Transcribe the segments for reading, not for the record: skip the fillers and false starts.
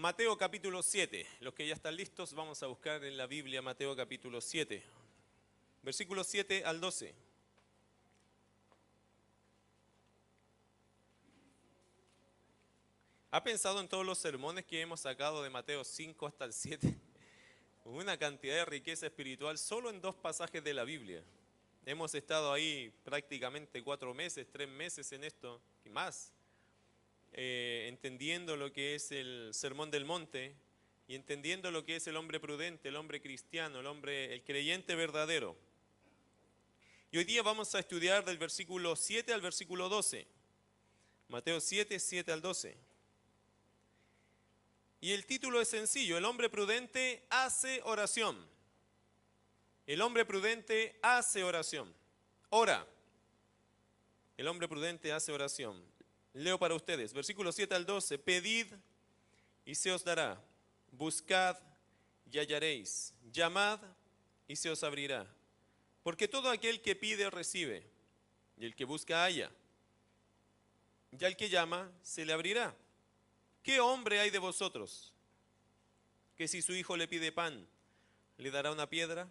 Mateo capítulo 7. Los que ya están listos, vamos a buscar en la Biblia Mateo capítulo 7. Versículos 7 al 12. ¿Ha pensado en todos los sermones que hemos sacado de Mateo 5 hasta el 7? Una cantidad de riqueza espiritual solo en dos pasajes de la Biblia. Hemos estado ahí prácticamente 4 meses, 3 meses en esto, y más, entendiendo lo que es el Sermón del Monte y entendiendo lo que es el hombre prudente, el hombre cristiano, el creyente verdadero. Y hoy día vamos a estudiar del versículo 7 al versículo 12. Mateo 7, 7 al 12. Y el título es sencillo: el hombre prudente hace oración. El hombre prudente hace oración. Ora. El hombre prudente hace oración. Leo para ustedes, versículos 7 al 12. Pedid y se os dará. Buscad y hallaréis. Llamad y se os abrirá. Porque todo aquel que pide recibe, y el que busca halla. Y al que llama se le abrirá. ¿Qué hombre hay de vosotros que si su hijo le pide pan, le dará una piedra?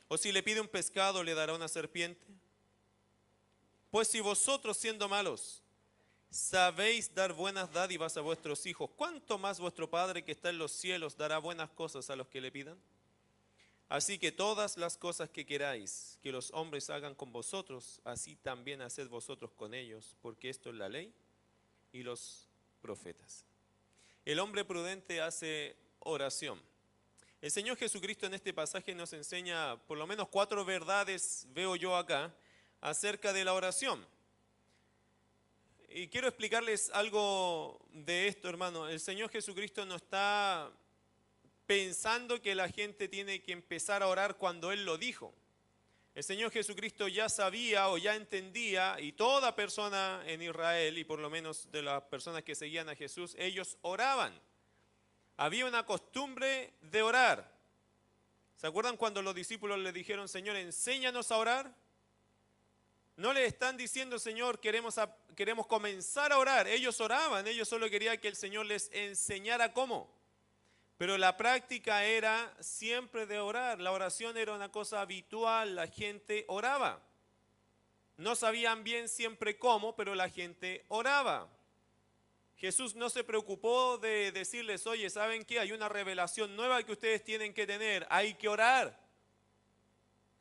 ¿O si le pide un pescado, le dará una serpiente? Pues si vosotros, siendo malos, sabéis dar buenas dádivas a vuestros hijos, ¿cuánto más vuestro Padre que está en los cielos dará buenas cosas a los que le pidan? Así que todas las cosas que queráis que los hombres hagan con vosotros, así también haced vosotros con ellos, porque esto es la ley y los profetas. El hombre prudente hace oración. El Señor Jesucristo en este pasaje nos enseña por lo menos 4 verdades, veo yo acá, acerca de la oración. Y quiero explicarles algo de esto, hermano. El Señor Jesucristo no está pensando que la gente tiene que empezar a orar cuando Él lo dijo. El Señor Jesucristo ya sabía o ya entendía, y toda persona en Israel, y por lo menos de las personas que seguían a Jesús, ellos oraban. Había una costumbre de orar. ¿Se acuerdan cuando los discípulos le dijeron, Señor, enséñanos a orar? No le están diciendo, Señor, queremos comenzar a orar. Ellos oraban, ellos solo querían que el Señor les enseñara cómo. Pero la práctica era siempre de orar. La oración era una cosa habitual, la gente oraba. No sabían bien siempre cómo, pero la gente oraba. Jesús no se preocupó de decirles, oye, ¿saben qué? Hay una revelación nueva que ustedes tienen que tener, hay que orar.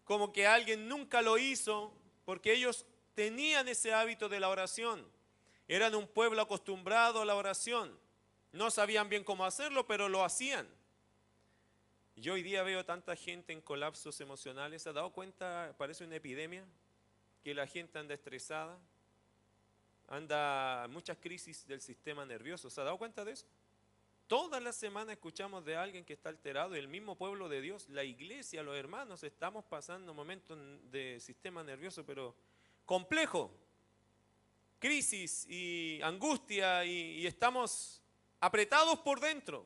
Como que alguien nunca lo hizo, porque ellos tenían ese hábito de la oración. Eran un pueblo acostumbrado a la oración. No sabían bien cómo hacerlo, pero lo hacían. Yo hoy día veo tanta gente en colapsos emocionales. ¿Se ha dado cuenta? Parece una epidemia, que la gente anda estresada. Anda muchas crisis del sistema nervioso. ¿Se ha dado cuenta de eso? Toda la semana escuchamos de alguien que está alterado. El mismo pueblo de Dios, la iglesia, los hermanos, estamos pasando momentos de sistema nervioso, pero complejo. Crisis y angustia y estamos apretados por dentro.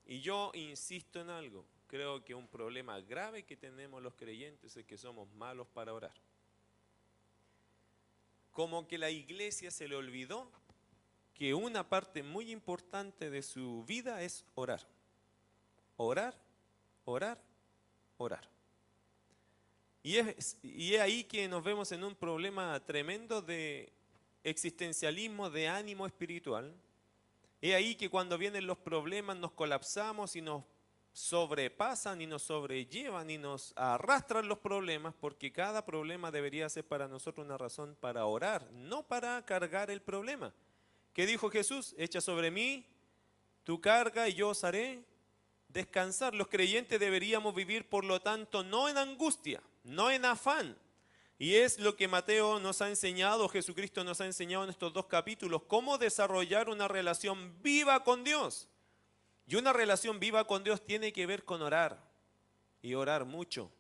Y yo insisto en algo. Creo que un problema grave que tenemos los creyentes es que somos malos para orar. Como que la iglesia se le olvidó que una parte muy importante de su vida es orar. Orar, orar, orar. Y es ahí que nos vemos en un problema tremendo de existencialismo, de ánimo espiritual. Es ahí que cuando vienen los problemas nos colapsamos y nos sobrepasan y nos sobrellevan y nos arrastran los problemas, porque cada problema debería ser para nosotros una razón para orar, no para cargar el problema. ¿Qué dijo Jesús? Echa sobre mí tu carga y yo os haré descansar. Los creyentes deberíamos vivir, por lo tanto, no en angustia, no en afán. Y es lo que Mateo nos ha enseñado, Jesucristo nos ha enseñado en estos 2 capítulos, cómo desarrollar una relación viva con Dios. Y una relación viva con Dios tiene que ver con orar, y orar mucho,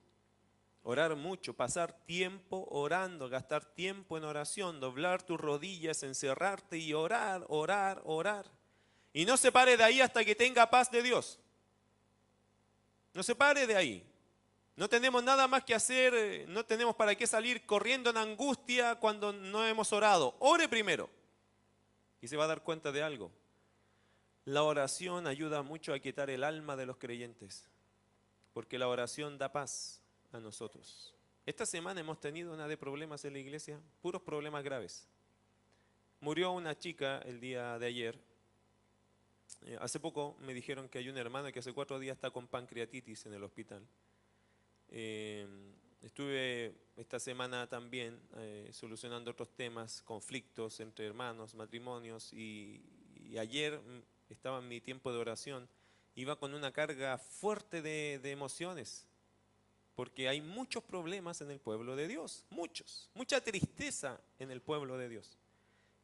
pasar tiempo orando, gastar tiempo en oración, doblar tus rodillas, encerrarte y orar, orar, orar. Y no se pare de ahí hasta que tenga paz de Dios. No se pare de ahí. No tenemos nada más que hacer, no tenemos para qué salir corriendo en angustia cuando no hemos orado. Ore primero y se va a dar cuenta de algo. La oración ayuda mucho a quitar el alma de los creyentes, porque la oración da paz a nosotros. Esta semana hemos tenido una de problemas en la iglesia, puros problemas graves. Murió una chica el día de ayer. Hace poco me dijeron que hay un hermano que hace 4 días está con pancreatitis en el hospital. Estuve esta semana también solucionando otros temas, conflictos entre hermanos, matrimonios, y ayer estaba en mi tiempo de oración, iba con una carga fuerte de emociones, porque hay muchos problemas en el pueblo de Dios, mucha tristeza en el pueblo de Dios.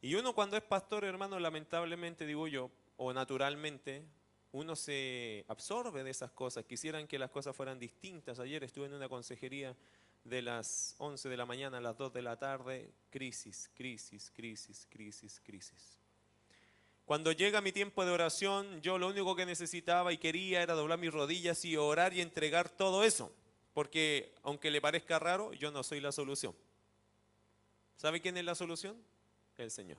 Y uno cuando es pastor, hermano, lamentablemente digo yo, o naturalmente, uno se absorbe de esas cosas. Quisieran que las cosas fueran distintas. Ayer estuve en una consejería de las 11 de la mañana a las 2 de la tarde, crisis, crisis, crisis, crisis, crisis. Cuando llega mi tiempo de oración, yo lo único que necesitaba y quería era doblar mis rodillas y orar y entregar todo eso. Porque aunque le parezca raro, yo no soy la solución. ¿Sabe quién es la solución? El Señor.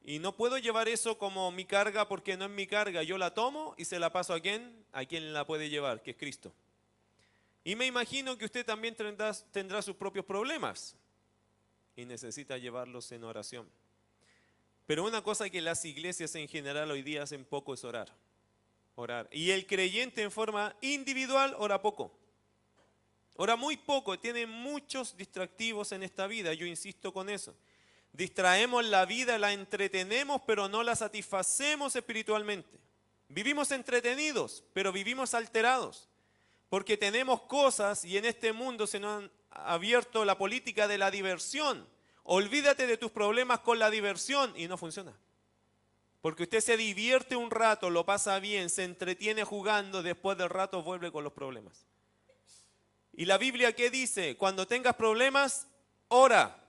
Y no puedo llevar eso como mi carga porque no es mi carga. Yo la tomo y se la paso ¿a quién? A quien la puede llevar, que es Cristo. Y me imagino que usted también tendrá sus propios problemas y necesita llevarlos en oración. Pero una cosa que las iglesias en general hoy día hacen poco es orar. Orar. Y el creyente en forma individual ora poco. Ora muy poco, tiene muchos distractivos en esta vida, yo insisto con eso. Distraemos la vida, la entretenemos, pero no la satisfacemos espiritualmente. Vivimos entretenidos, pero vivimos alterados. Porque tenemos cosas y en este mundo se nos ha abierto la política de la diversión. Olvídate de tus problemas con la diversión y no funciona. Porque usted se divierte un rato, lo pasa bien, se entretiene jugando, después del rato vuelve con los problemas. ¿Y la Biblia qué dice? Cuando tengas problemas, ora.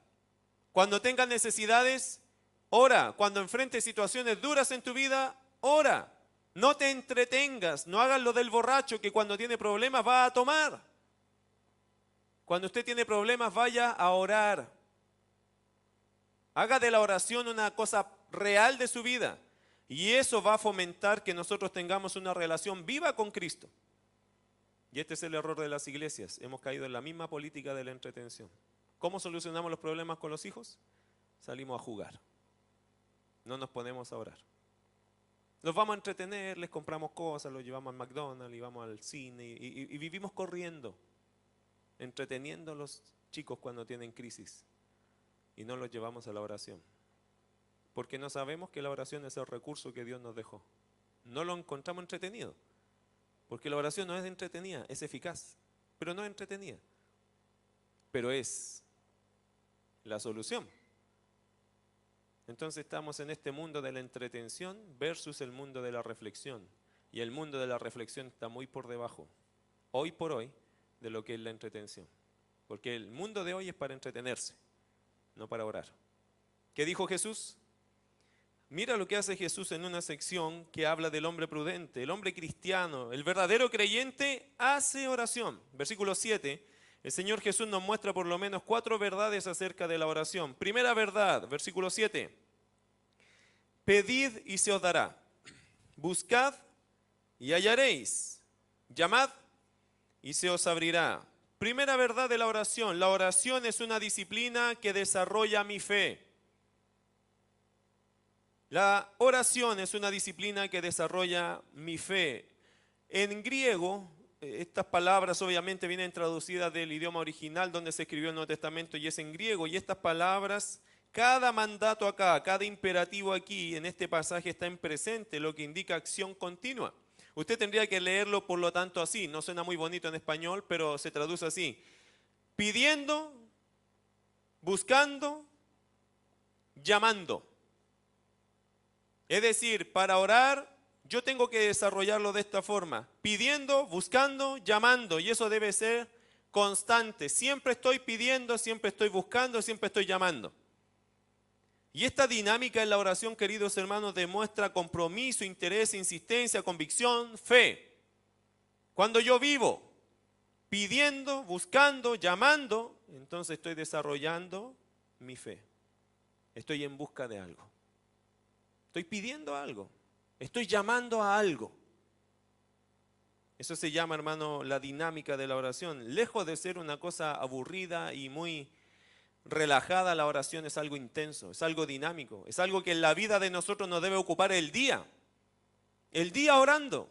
Cuando tengas necesidades, ora. Cuando enfrentes situaciones duras en tu vida, ora. No te entretengas, no hagas lo del borracho que cuando tiene problemas va a tomar. Cuando usted tiene problemas, vaya a orar. Haga de la oración una cosa real de su vida. Y eso va a fomentar que nosotros tengamos una relación viva con Cristo. Y este es el error de las iglesias. Hemos caído en la misma política de la entretención. ¿Cómo solucionamos los problemas con los hijos? Salimos a jugar. No nos ponemos a orar. Los vamos a entretener, les compramos cosas, los llevamos al McDonald's y vamos al cine y vivimos corriendo, entreteniendo a los chicos cuando tienen crisis y no los llevamos a la oración. Porque no sabemos que la oración es el recurso que Dios nos dejó. No lo encontramos entretenido. Porque la oración no es entretenida, es eficaz, pero no es entretenida. Pero es la solución. Entonces estamos en este mundo de la entretención versus el mundo de la reflexión. Y el mundo de la reflexión está muy por debajo, hoy por hoy, de lo que es la entretención. Porque el mundo de hoy es para entretenerse, no para orar. ¿Qué dijo Jesús? Mira lo que hace Jesús en una sección que habla del hombre prudente, el hombre cristiano, el verdadero creyente hace oración. Versículo 7, el Señor Jesús nos muestra por lo menos 4 verdades acerca de la oración. Primera verdad, versículo 7, pedid y se os dará, buscad y hallaréis, llamad y se os abrirá. Primera verdad de la oración es una disciplina que desarrolla mi fe. La oración es una disciplina que desarrolla mi fe. En griego, estas palabras obviamente vienen traducidas del idioma original donde se escribió el Nuevo Testamento y es en griego. Y estas palabras, cada mandato acá, cada imperativo aquí en este pasaje está en presente, lo que indica acción continua. Usted tendría que leerlo por lo tanto así, no suena muy bonito en español, pero se traduce así. Pidiendo, buscando, llamando. Es decir, para orar yo tengo que desarrollarlo de esta forma, pidiendo, buscando, llamando, y eso debe ser constante. Siempre estoy pidiendo, siempre estoy buscando, siempre estoy llamando. Y esta dinámica en la oración, queridos hermanos, demuestra compromiso, interés, insistencia, convicción, fe. Cuando yo vivo pidiendo, buscando, llamando, entonces estoy desarrollando mi fe. Estoy en busca de algo. Estoy pidiendo algo. Estoy llamando a algo. Eso se llama, hermano, la dinámica de la oración. Lejos de ser una cosa aburrida y muy relajada, la oración es algo intenso, es algo dinámico, es algo que en la vida de nosotros nos debe ocupar el día orando.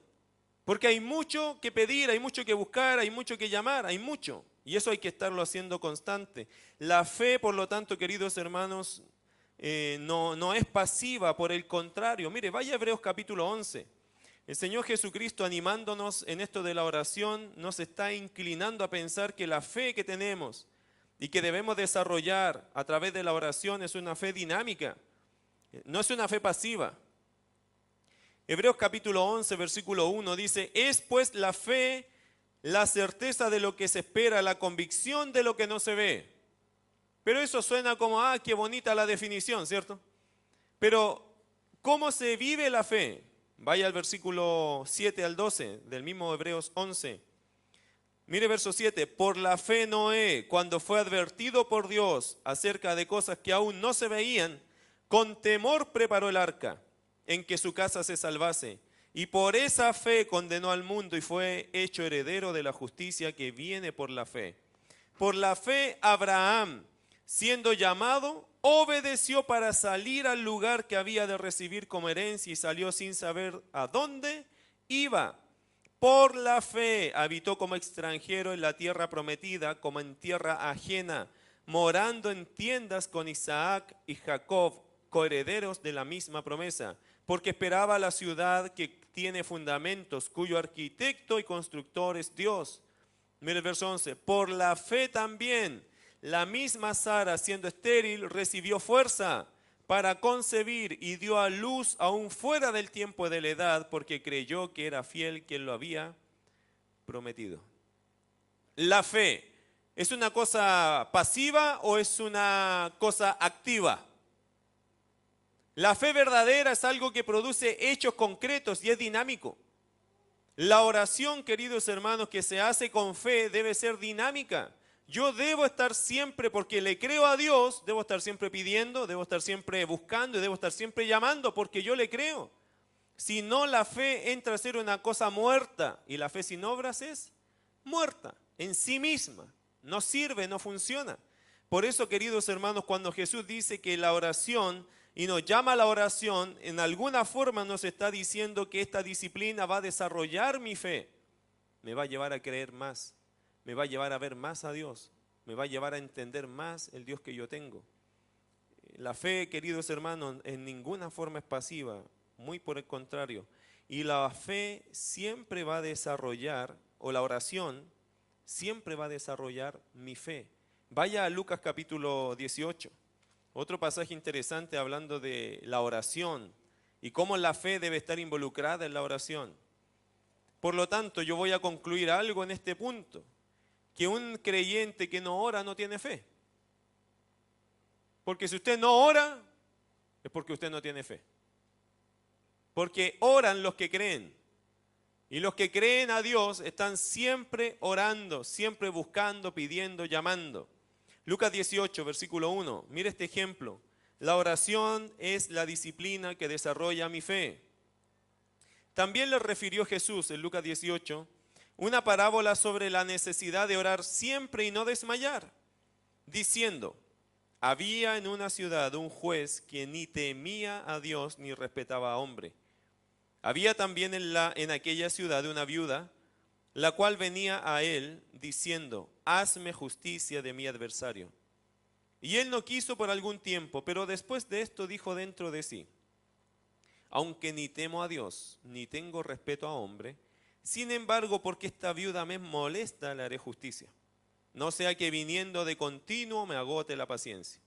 Porque hay mucho que pedir, hay mucho que buscar, hay mucho que llamar, hay mucho. Y eso hay que estarlo haciendo constante. La fe, por lo tanto, queridos hermanos, no es pasiva, por el contrario. Mire, vaya a Hebreos capítulo 11. El Señor Jesucristo, animándonos en esto de la oración, nos está inclinando a pensar que la fe que tenemos y que debemos desarrollar a través de la oración es una fe dinámica, no es una fe pasiva. Hebreos capítulo 11, versículo 1 dice, es pues la fe la certeza de lo que se espera, la convicción de lo que no se ve. Pero eso suena como, qué bonita la definición, ¿cierto? Pero, ¿cómo se vive la fe? Vaya al versículo 7 al 12 del mismo Hebreos 11. Mire verso 7, por la fe Noé, cuando fue advertido por Dios acerca de cosas que aún no se veían, con temor preparó el arca, en que su casa se salvase, y por esa fe condenó al mundo y fue hecho heredero de la justicia que viene por la fe. Por la fe Abraham, siendo llamado, obedeció para salir al lugar que había de recibir como herencia y salió sin saber a dónde iba. Por la fe habitó como extranjero en la tierra prometida, como en tierra ajena, morando en tiendas con Isaac y Jacob, coherederos de la misma promesa, porque esperaba la ciudad que tiene fundamentos, cuyo arquitecto y constructor es Dios. Mire el verso 11, por la fe también, la misma Sara, siendo estéril, recibió fuerza para concebir y dio a luz aún fuera del tiempo de la edad, porque creyó que era fiel quien lo había prometido. La fe, ¿es una cosa pasiva o es una cosa activa? La fe verdadera es algo que produce hechos concretos y es dinámico. La oración, queridos hermanos, que se hace con fe debe ser dinámica. Yo debo estar siempre, porque le creo a Dios, debo estar siempre pidiendo, debo estar siempre buscando y debo estar siempre llamando porque yo le creo. Si no, la fe entra a ser una cosa muerta y la fe sin obras es muerta en sí misma. No sirve, no funciona. Por eso, queridos hermanos, cuando Jesús dice que la oración y nos llama a la oración, en alguna forma nos está diciendo que esta disciplina va a desarrollar mi fe, me va a llevar a creer más, me va a llevar a ver más a Dios, me va a llevar a entender más el Dios que yo tengo. La fe, queridos hermanos, en ninguna forma es pasiva, muy por el contrario. Y la fe siempre va a desarrollar, o la oración siempre va a desarrollar mi fe. Vaya a Lucas capítulo 18. Otro pasaje interesante hablando de la oración y cómo la fe debe estar involucrada en la oración. Por lo tanto, yo voy a concluir algo en este punto, que un creyente que no ora no tiene fe. Porque si usted no ora, es porque usted no tiene fe. Porque oran los que creen. Y los que creen a Dios están siempre orando, siempre buscando, pidiendo, llamando. Lucas 18, versículo 1. Mire este ejemplo. La oración es la disciplina que desarrolla mi fe. También le refirió Jesús en Lucas 18 una parábola sobre la necesidad de orar siempre y no desmayar, diciendo, había en una ciudad un juez que ni temía a Dios ni respetaba a hombre. Había también en aquella ciudad una viuda, la cual venía a él diciendo, hazme justicia de mi adversario. Y él no quiso por algún tiempo, pero después de esto dijo dentro de sí, aunque ni temo a Dios, ni tengo respeto a hombre, sin embargo, porque esta viuda me molesta, le haré justicia. No sea que viniendo de continuo me agote la paciencia.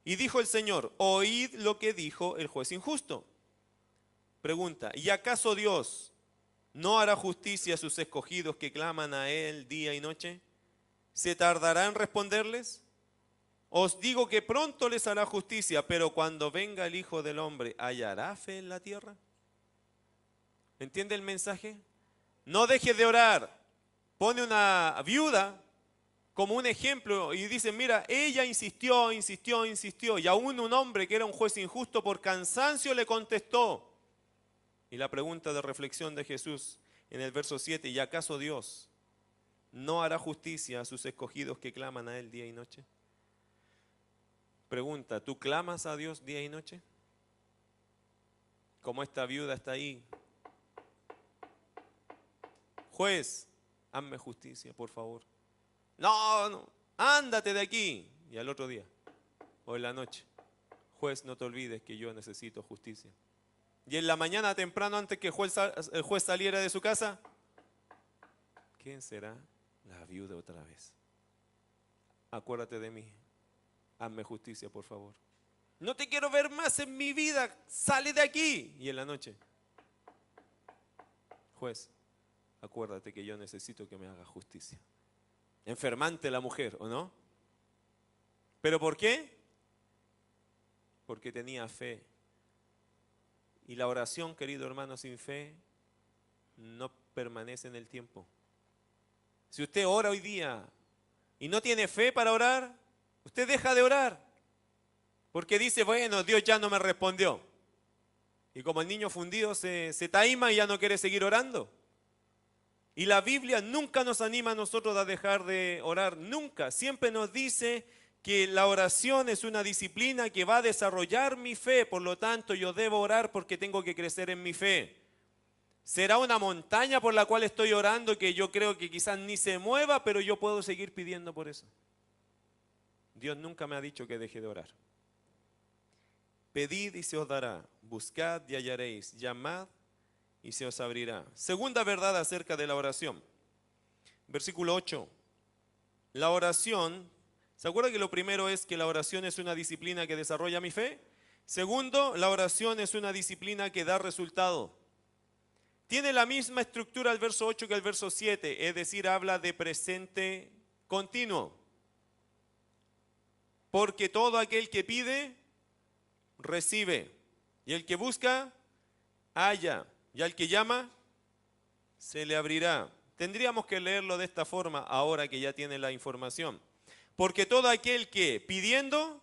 Y dijo el Señor, oíd lo que dijo el juez injusto. Pregunta, ¿y acaso Dios no hará justicia a sus escogidos que claman a Él día y noche? ¿Se tardará en responderles? Os digo que pronto les hará justicia, pero cuando venga el Hijo del Hombre, ¿hallará fe en la tierra? ¿Entiende el mensaje? No dejes de orar. Pone una viuda como un ejemplo y dice, mira, ella insistió, y aún un hombre que era un juez injusto por cansancio le contestó. Y la pregunta de reflexión de Jesús en el verso 7, ¿y acaso Dios no hará justicia a sus escogidos que claman a Él día y noche? Pregunta, ¿tú clamas a Dios día y noche? Como esta viuda está ahí. Juez, hazme justicia, por favor. No, no, ándate de aquí. Y al otro día, o en la noche, juez, no te olvides que yo necesito justicia. Y en la mañana temprano, antes que el juez saliera de su casa, ¿quién será? La viuda otra vez. Acuérdate de mí, hazme justicia, por favor. No te quiero ver más en mi vida, sale de aquí. Y en la noche, juez, acuérdate que yo necesito que me haga justicia. Enfermante la mujer, ¿o no? ¿Pero por qué? Porque tenía fe. Y la oración, querido hermano, sin fe no permanece en el tiempo. Si usted ora hoy día y no tiene fe para orar, usted deja de orar. Porque dice, bueno, Dios ya no me respondió. Y como el niño fundido se taima y ya no quiere seguir orando. Y la Biblia nunca nos anima a nosotros a dejar de orar, nunca. Siempre nos dice que la oración es una disciplina que va a desarrollar mi fe, por lo tanto yo debo orar porque tengo que crecer en mi fe. Será una montaña por la cual estoy orando que yo creo que quizás ni se mueva, pero yo puedo seguir pidiendo por eso. Dios nunca me ha dicho que deje de orar. Pedid y se os dará, buscad y hallaréis, llamad y se os abrirá. Segunda verdad acerca de la oración. Versículo 8. La oración, ¿se acuerda que lo primero es que la oración es una disciplina que desarrolla mi fe? Segundo, la oración es una disciplina que da resultado. Tiene la misma estructura el verso 8 que el verso 7, es decir, habla de presente continuo. Porque todo aquel que pide, recibe. Y el que busca, halla. Y al que llama, se le abrirá. Tendríamos que leerlo de esta forma ahora que ya tiene la información. Porque todo aquel que pidiendo,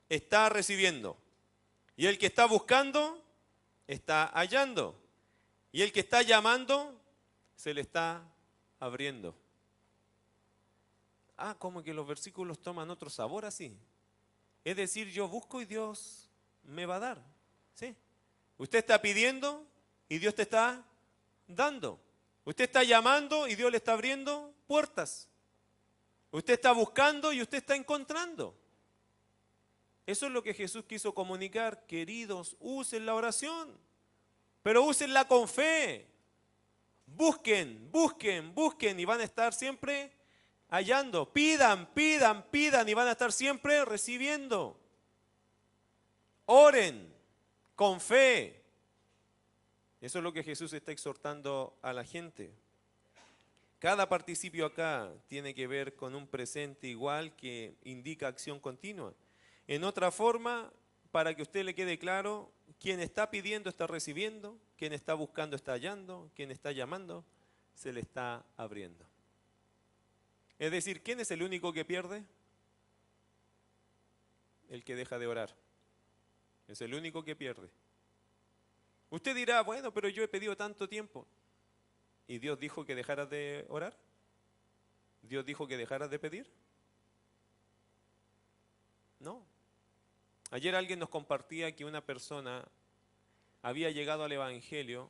está recibiendo. Y el que está buscando, está hallando. Y el que está llamando, se le está abriendo. Ah, como que los versículos toman otro sabor así. Es decir, yo busco y Dios me va a dar. ¿Sí? Usted está pidiendo y Dios te está dando. Usted está llamando y Dios le está abriendo puertas. Usted está buscando y usted está encontrando. Eso es lo que Jesús quiso comunicar. Queridos, usen la oración, pero úsenla con fe. Busquen, busquen, busquen y van a estar siempre hallando. Pidan, pidan, pidan y van a estar siempre recibiendo. Oren con fe. Eso es lo que Jesús está exhortando a la gente. Cada participio acá tiene que ver con un presente igual que indica acción continua. En otra forma, para que a usted le quede claro, quien está pidiendo está recibiendo, quien está buscando está hallando, quien está llamando se le está abriendo. Es decir, ¿quién es el único que pierde? El que deja de orar. Es el único que pierde. Usted dirá, bueno, pero yo he pedido tanto tiempo. ¿Y Dios dijo que dejaras de orar? ¿Dios dijo que dejaras de pedir? No. Ayer alguien nos compartía que una persona había llegado al Evangelio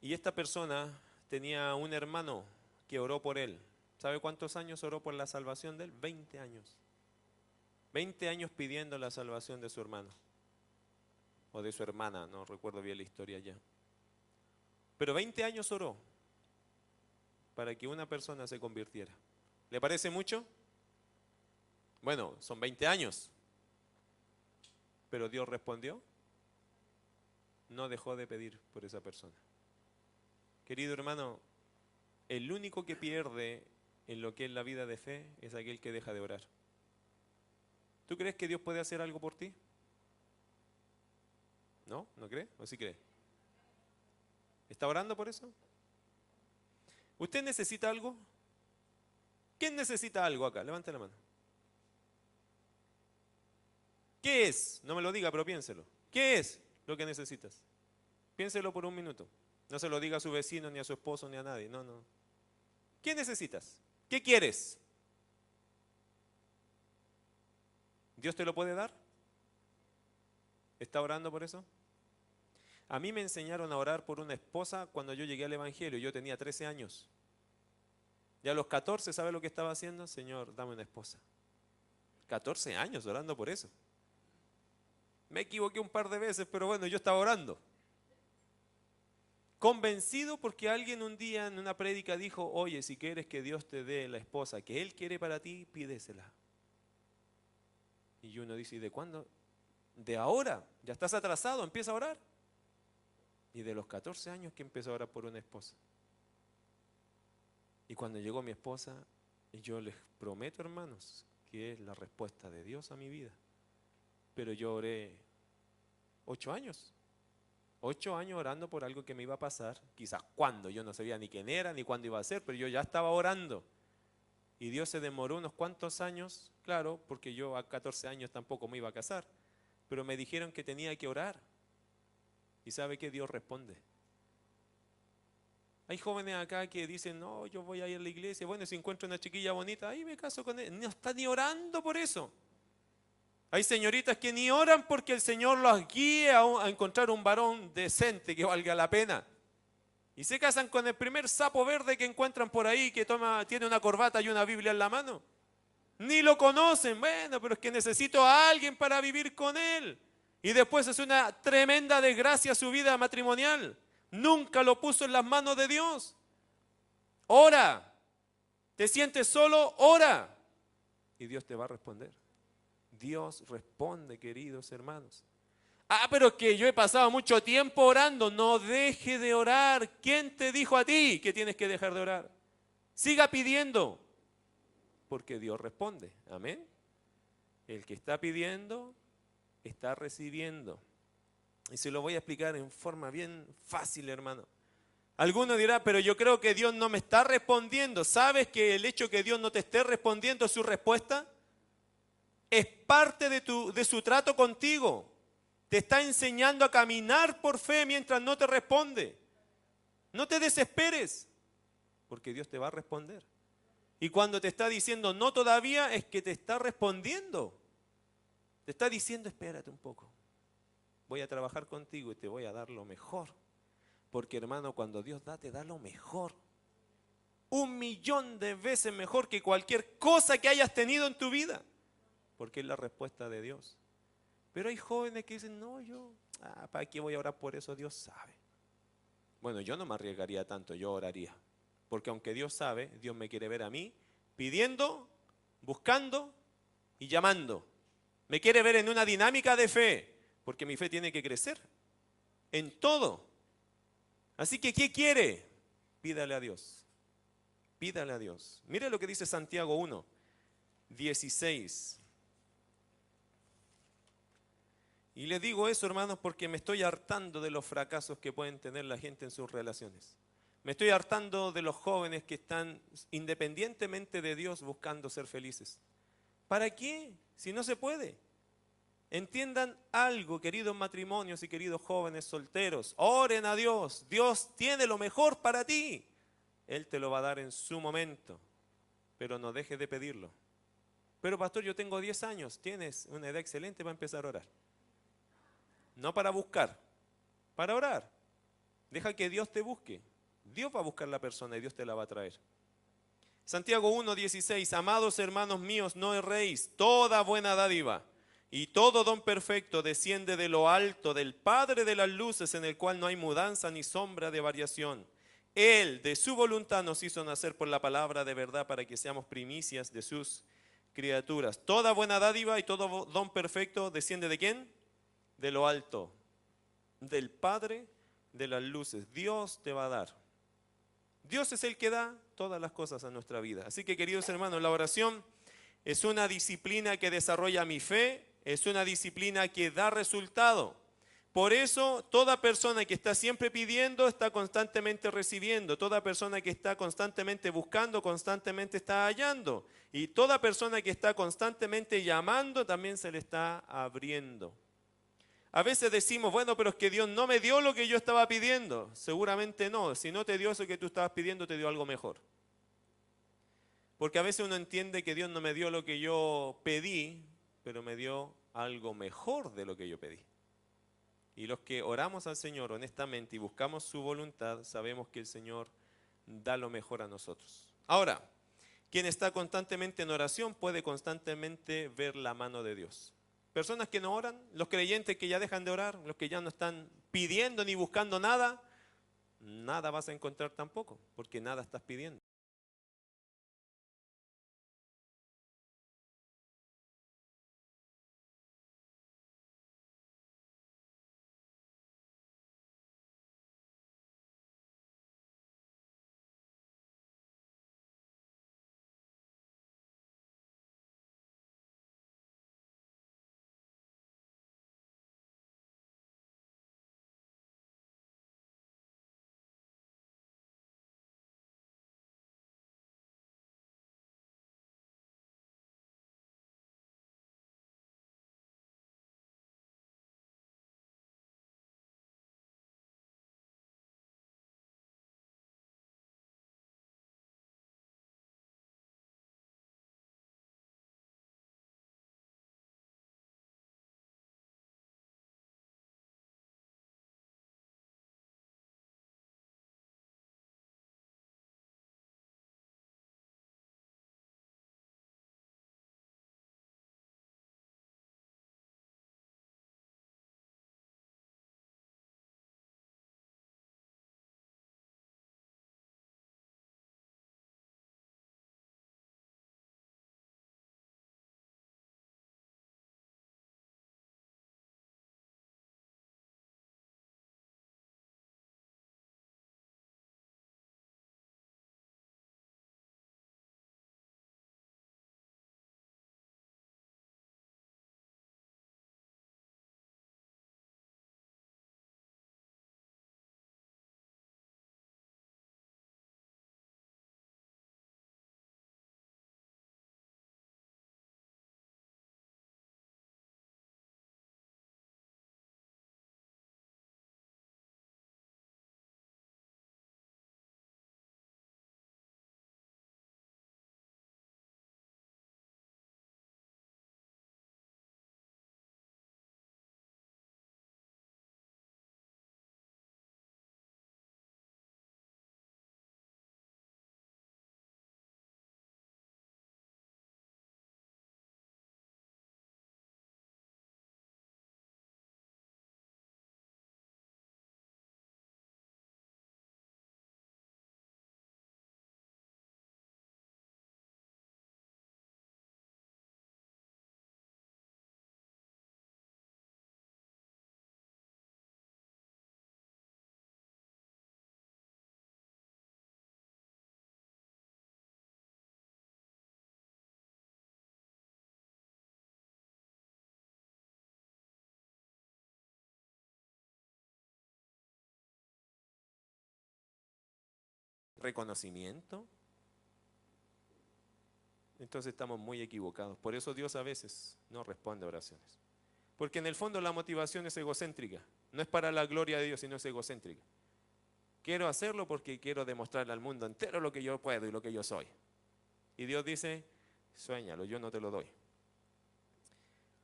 y esta persona tenía un hermano que oró por él. ¿Sabe cuántos años oró por la salvación de él? 20 años. 20 años pidiendo la salvación de su hermano. O de su hermana, no recuerdo bien la historia ya. Pero 20 años oró para que una persona se convirtiera. ¿Le parece mucho? Bueno, son 20 años. Pero Dios respondió. No dejó de pedir por esa persona. Querido hermano, el único que pierde en lo que es la vida de fe es aquel que deja de orar. ¿Tú crees que Dios puede hacer algo por ti? ¿No? ¿No cree? ¿O sí cree? ¿Está orando por eso? ¿Usted necesita algo? ¿Quién necesita algo acá? Levante la mano. ¿Qué es? No me lo diga, pero piénselo. ¿Qué es lo que necesitas? Piénselo por un minuto. No se lo diga a su vecino, ni a su esposo, ni a nadie. No, no. ¿Qué necesitas? ¿Qué quieres? ¿Dios te lo puede dar? ¿Está orando por eso? A mí me enseñaron a orar por una esposa cuando yo llegué al Evangelio. Yo tenía 13 años. Y a los 14, ¿sabe lo que estaba haciendo? Señor, dame una esposa. 14 años orando por eso. Me equivoqué un par de veces, pero bueno, yo estaba orando. Convencido porque alguien un día en una prédica dijo, oye, si quieres que Dios te dé la esposa que Él quiere para ti, pídesela. Y uno dice, ¿y de cuándo? De ahora, ya estás atrasado, empieza a orar. Y de los 14 años que empezó a orar por una esposa. Y cuando llegó mi esposa, yo les prometo, hermanos, que es la respuesta de Dios a mi vida. Pero yo oré 8 años. 8 años orando por algo que me iba a pasar. Quizás cuándo, yo no sabía ni quién era, ni cuándo iba a ser, pero yo ya estaba orando. Y Dios se demoró unos cuantos años, claro, porque yo a 14 años tampoco me iba a casar. Pero me dijeron que tenía que orar. ¿Y sabe qué? Dios responde. Hay jóvenes acá que dicen, no, yo voy a ir a la iglesia. Bueno, si encuentro una chiquilla bonita, ahí me caso con él. No está ni orando por eso. Hay señoritas que ni oran porque el Señor los guíe a encontrar un varón decente que valga la pena. Y se casan con el primer sapo verde que encuentran por ahí, que tiene una corbata y una Biblia en la mano. Ni lo conocen. Bueno, pero es que necesito a alguien para vivir con él. Y después es una tremenda desgracia su vida matrimonial. Nunca lo puso en las manos de Dios. Ora. ¿Te sientes solo? Ora. Y Dios te va a responder. Dios responde, queridos hermanos. Ah, pero es que yo he pasado mucho tiempo orando. No deje de orar. ¿Quién te dijo a ti que tienes que dejar de orar? Siga pidiendo, porque Dios responde. Amén. El que está pidiendo, está recibiendo. Y se lo voy a explicar en forma bien fácil, hermano. Alguno dirá, pero yo creo que Dios no me está respondiendo. ¿Sabes que el hecho que Dios no te esté respondiendo es su respuesta? Es parte de su trato contigo. Te está enseñando a caminar por fe mientras no te responde. No te desesperes, porque Dios te va a responder. Y cuando te está diciendo no todavía, es que te está respondiendo. Te está diciendo, espérate un poco. Voy a trabajar contigo y te voy a dar lo mejor. Porque, hermano, cuando Dios da, te da lo mejor. 1.000.000 de veces mejor que cualquier cosa que hayas tenido en tu vida. Porque es la respuesta de Dios. Pero hay jóvenes que dicen, no, ¿para qué voy a orar por eso? Dios sabe. Bueno, yo no me arriesgaría tanto, yo oraría. Porque aunque Dios sabe, Dios me quiere ver a mí pidiendo, buscando y llamando. Me quiere ver en una dinámica de fe, porque mi fe tiene que crecer en todo. Así que, ¿qué quiere? Pídale a Dios. Pídale a Dios. Mire lo que dice Santiago 1, 16. Y les digo eso, hermanos, porque me estoy hartando de los fracasos que pueden tener la gente en sus relaciones. Me estoy hartando de los jóvenes que están independientemente de Dios buscando ser felices. ¿Para qué? Si no se puede. Entiendan algo, queridos matrimonios y queridos jóvenes solteros. Oren a Dios. Dios tiene lo mejor para ti. Él te lo va a dar en su momento. Pero no dejes de pedirlo. Pero pastor, yo tengo 10 años. Tienes una edad excelente para empezar a orar. No para buscar, para orar. Deja que Dios te busque. Dios va a buscar la persona y Dios te la va a traer. Santiago 1:16, amados hermanos míos, no erréis, toda buena dádiva y todo don perfecto desciende de lo alto, del Padre de las luces, en el cual no hay mudanza ni sombra de variación. Él, de su voluntad, nos hizo nacer por la palabra de verdad para que seamos primicias de sus criaturas. Toda buena dádiva y todo don perfecto desciende ¿de quién? De lo alto, del Padre de las luces. Dios te va a dar. Dios es el que da todas las cosas a nuestra vida. Así que, queridos hermanos, la oración es una disciplina que desarrolla mi fe, es una disciplina que da resultado. Por eso, toda persona que está siempre pidiendo, está constantemente recibiendo. Toda persona que está constantemente buscando, constantemente está hallando. Y toda persona que está constantemente llamando, también se le está abriendo. A veces decimos, bueno, pero es que Dios no me dio lo que yo estaba pidiendo. Seguramente no. Si no te dio eso que tú estabas pidiendo, te dio algo mejor. Porque a veces uno entiende que Dios no me dio lo que yo pedí, pero me dio algo mejor de lo que yo pedí. Y los que oramos al Señor honestamente y buscamos su voluntad, sabemos que el Señor da lo mejor a nosotros. Ahora, quien está constantemente en oración puede constantemente ver la mano de Dios. Personas que no oran, los creyentes que ya dejan de orar, los que ya no están pidiendo ni buscando nada, nada vas a encontrar tampoco, porque nada estás pidiendo. Reconocimiento. Entonces estamos muy equivocados. Por eso Dios a veces no responde a oraciones. Porque en el fondo la motivación es egocéntrica. No es para la gloria de Dios, sino es egocéntrica. Quiero hacerlo porque quiero demostrarle al mundo entero lo que yo puedo y lo que yo soy. Y Dios dice, suéñalo, yo no te lo doy.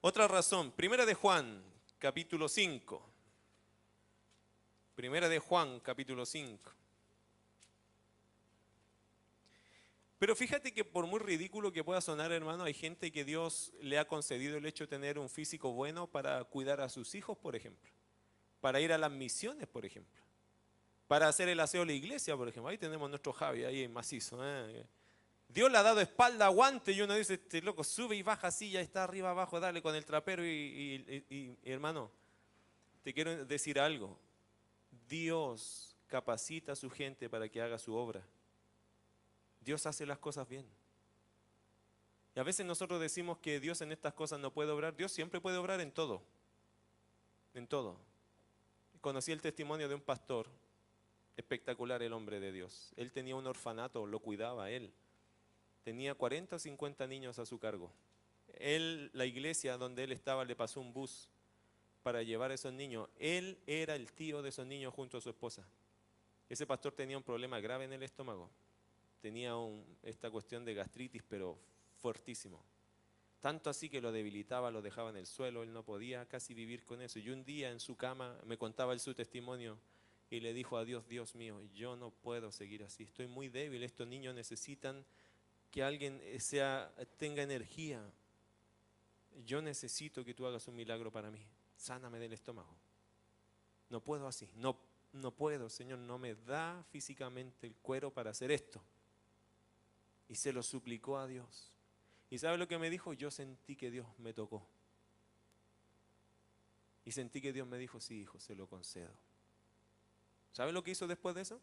Otra razón, Primera de Juan, capítulo 5. Primera de Juan, capítulo 5. Pero fíjate que por muy ridículo que pueda sonar, hermano, hay gente que Dios le ha concedido el hecho de tener un físico bueno para cuidar a sus hijos, por ejemplo. Para ir a las misiones, por ejemplo. Para hacer el aseo de la iglesia, por ejemplo. Ahí tenemos nuestro Javi, ahí macizo. Dios le ha dado espalda, aguante, y uno dice, este loco sube y baja así, ya está arriba, abajo, dale con el trapero y hermano, te quiero decir algo. Dios capacita a su gente para que haga su obra. Dios hace las cosas bien. Y a veces nosotros decimos que Dios en estas cosas no puede obrar. Dios siempre puede obrar en todo. En todo. Conocí el testimonio de un pastor, espectacular el hombre de Dios. Él tenía un orfanato, lo cuidaba él. Tenía 40 o 50 niños a su cargo. Él, la iglesia donde él estaba, le pasó un bus para llevar a esos niños. Él era el tío de esos niños junto a su esposa. Ese pastor tenía un problema grave en el estómago. Tenía esta cuestión de gastritis, pero fuertísimo. Tanto así que lo debilitaba, lo dejaba en el suelo, él no podía casi vivir con eso. Y un día en su cama me contaba él su testimonio y le dijo a Dios, Dios mío, yo no puedo seguir así, estoy muy débil, estos niños necesitan que alguien tenga energía. Yo necesito que tú hagas un milagro para mí, sáname del estómago. No puedo así, no puedo, Señor, no me da físicamente el cuero para hacer esto. Y se lo suplicó a Dios. ¿Y sabe lo que me dijo? Yo sentí que Dios me tocó. Y sentí que Dios me dijo, sí, hijo, se lo concedo. ¿Sabe lo que hizo después de eso?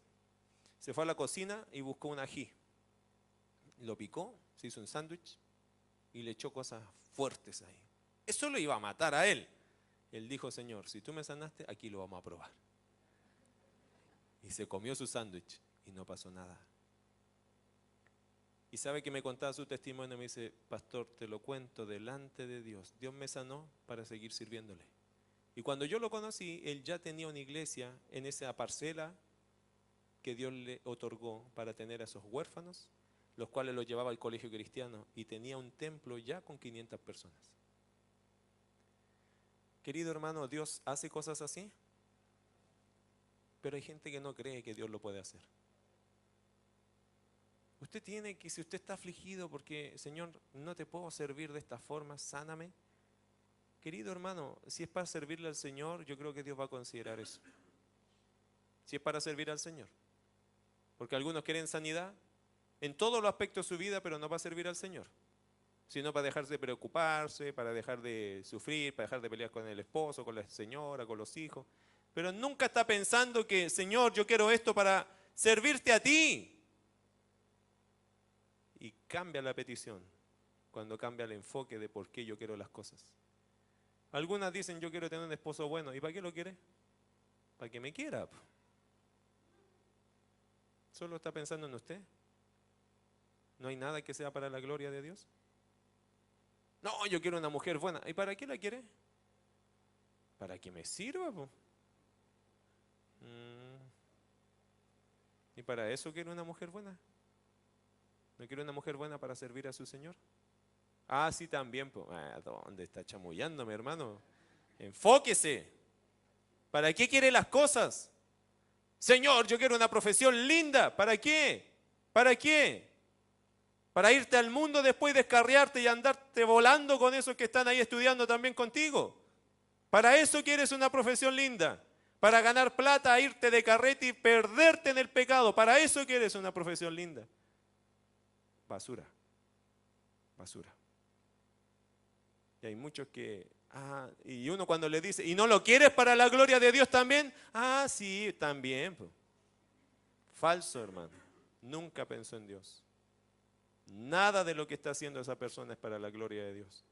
Se fue a la cocina y buscó un ají. Lo picó, se hizo un sándwich y le echó cosas fuertes ahí. Eso lo iba a matar a él. Él dijo, Señor, si tú me sanaste, aquí lo vamos a probar. Y se comió su sándwich y no pasó nada. Y sabe que me contaba su testimonio, me dice, pastor, te lo cuento delante de Dios. Dios me sanó para seguir sirviéndole. Y cuando yo lo conocí, él ya tenía una iglesia en esa parcela que Dios le otorgó para tener a esos huérfanos, los cuales los llevaba al colegio cristiano, y tenía un templo ya con 500 personas. Querido hermano, ¿Dios hace cosas así? Pero hay gente que no cree que Dios lo puede hacer. Usted tiene que, si usted está afligido porque, Señor, no te puedo servir de esta forma, sáname. Querido hermano, si es para servirle al Señor, yo creo que Dios va a considerar eso. Si es para servir al Señor. Porque algunos quieren sanidad en todos los aspectos de su vida, pero no va a servir al Señor. Sino para dejar de preocuparse, para dejar de sufrir, para dejar de pelear con el esposo, con la señora, con los hijos. Pero nunca está pensando que, Señor, yo quiero esto para servirte a ti. Y cambia la petición cuando cambia el enfoque de por qué yo quiero las cosas. Algunas dicen, yo quiero tener un esposo bueno. ¿Y para qué lo quiere? Para que me quiera. ¿Solo está pensando en usted? ¿No hay nada que sea para la gloria de Dios? No, yo quiero una mujer buena. ¿Y para qué la quiere? Para que me sirva. ¿Y para eso quiero una mujer buena? ¿No quiero una mujer buena para servir a su Señor? Ah, sí, también. ¿Dónde está chamullándome, hermano? Enfóquese. ¿Para qué quiere las cosas? Señor, yo quiero una profesión linda. ¿Para qué? ¿Para qué? ¿Para irte al mundo después, descarriarte y andarte volando con esos que están ahí estudiando también contigo? ¿Para eso quieres una profesión linda? ¿Para ganar plata, irte de carrete y perderte en el pecado? ¿Para eso quieres una profesión linda? Basura. Basura. Y hay muchos que, y uno cuando le dice, ¿y no lo quieres para la gloria de Dios también? Ah, sí, también. Falso, hermano. Nunca pensó en Dios. Nada de lo que está haciendo esa persona es para la gloria de Dios.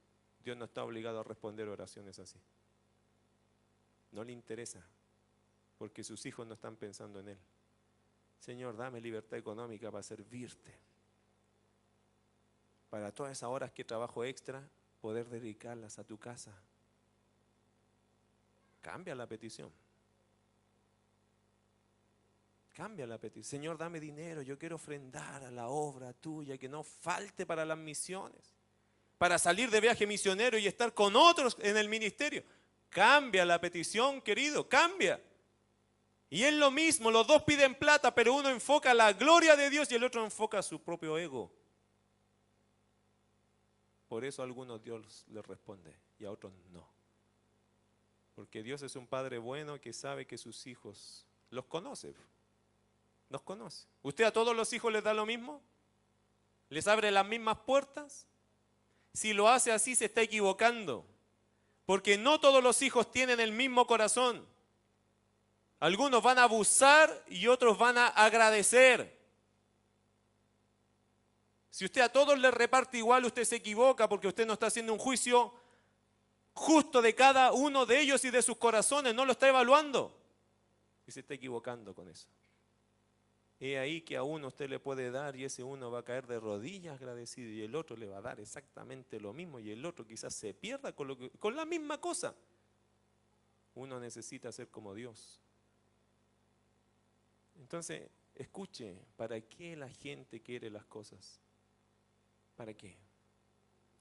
Dios no está obligado a responder oraciones así. No le interesa, porque sus hijos no están pensando en Él. Señor, dame libertad económica para servirte. Para todas esas horas que trabajo extra, poder dedicarlas a tu casa. Cambia la petición. Cambia la petición. Señor, dame dinero, yo quiero ofrendar a la obra tuya, que no falte para las misiones, para salir de viaje misionero y estar con otros en el ministerio. Cambia la petición, querido, cambia. Y es lo mismo, los dos piden plata, pero uno enfoca la gloria de Dios y el otro enfoca su propio ego. Por eso a algunos Dios les responde y a otros no. Porque Dios es un Padre bueno que sabe que sus hijos los conoce. Los conoce. ¿Usted a todos los hijos les da lo mismo? ¿Les abre las mismas puertas? Si lo hace así se está equivocando. Porque no todos los hijos tienen el mismo corazón. Algunos van a abusar y otros van a agradecer. Si usted a todos les reparte igual, usted se equivoca porque usted no está haciendo un juicio justo de cada uno de ellos y de sus corazones, no lo está evaluando. Y se está equivocando con eso. Es ahí que a uno usted le puede dar y ese uno va a caer de rodillas agradecido y el otro le va a dar exactamente lo mismo y el otro quizás se pierda con la misma cosa. Uno necesita ser como Dios. Entonces, escuche, ¿para qué la gente quiere las cosas? ¿Para qué?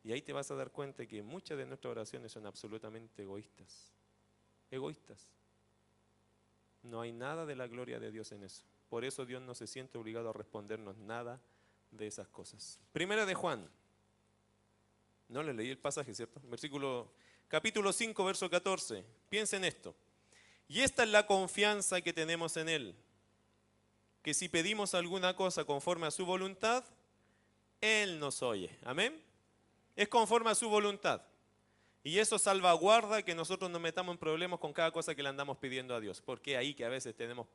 Y ahí te vas a dar cuenta que muchas de nuestras oraciones son absolutamente egoístas. Egoístas. No hay nada de la gloria de Dios en eso. Por eso Dios no se siente obligado a respondernos nada de esas cosas. Primera de Juan. No le leí el pasaje, ¿cierto? Capítulo 5, verso 14. Piensa en esto. Y esta es la confianza que tenemos en Él, que si pedimos alguna cosa conforme a su voluntad, Él nos oye. Amén. Es conforme a su voluntad. Y eso salvaguarda que nosotros nos metamos en problemas con cada cosa que le andamos pidiendo a Dios. Porque ahí que a veces tenemos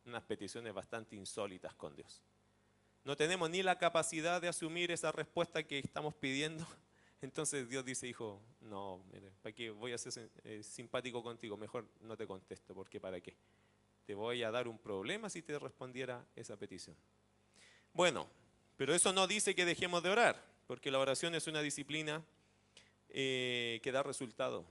unas peticiones bastante insólitas con Dios. No tenemos ni la capacidad de asumir esa respuesta que estamos pidiendo. Entonces Dios dice, hijo, no, mire, ¿para qué voy a ser simpático contigo? Mejor no te contesto, porque ¿para qué? Te voy a dar un problema si te respondiera esa petición. Bueno, pero eso no dice que dejemos de orar, porque la oración es una disciplina que da resultado,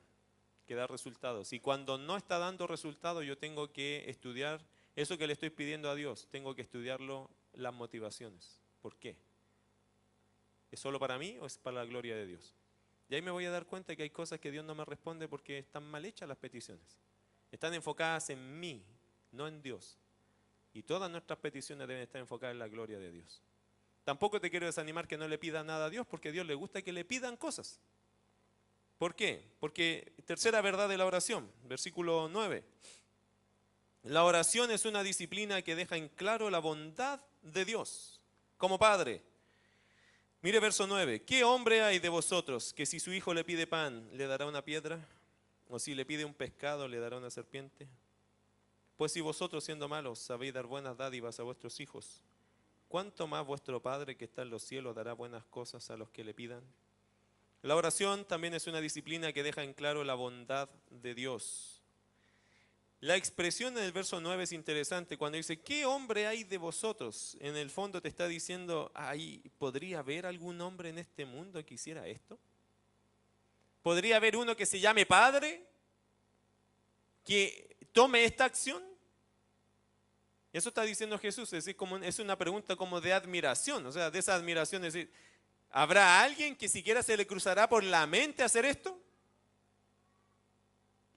Si cuando no está dando resultado, yo tengo que estudiar eso que le estoy pidiendo a Dios, tengo que estudiarlo, las motivaciones. ¿Por qué? ¿Es solo para mí o es para la gloria de Dios? Y ahí me voy a dar cuenta que hay cosas que Dios no me responde porque están mal hechas las peticiones. Están enfocadas en mí, no en Dios. Y todas nuestras peticiones deben estar enfocadas en la gloria de Dios. Tampoco te quiero desanimar que no le pidas nada a Dios, porque a Dios le gusta que le pidan cosas. ¿Por qué? Porque tercera verdad de la oración, versículo 9. La oración es una disciplina que deja en claro la bondad de Dios como Padre. Mire verso 9. ¿Qué hombre hay de vosotros que si su hijo le pide pan, le dará una piedra? ¿O si le pide un pescado, le dará una serpiente? Pues si vosotros, siendo malos, sabéis dar buenas dádivas a vuestros hijos, ¿cuánto más vuestro Padre que está en los cielos dará buenas cosas a los que le pidan? La oración también es una disciplina que deja en claro la bondad de Dios. La expresión en el verso 9 es interesante cuando dice, ¿qué hombre hay de vosotros? En el fondo te está diciendo, ¿podría haber algún hombre en este mundo que hiciera esto? ¿Podría haber uno que se llame Padre? ¿Que tome esta acción? Eso está diciendo Jesús, es decir, es una pregunta como de admiración, o sea, de esa admiración, es decir, ¿habrá alguien que siquiera se le cruzará por la mente hacer esto?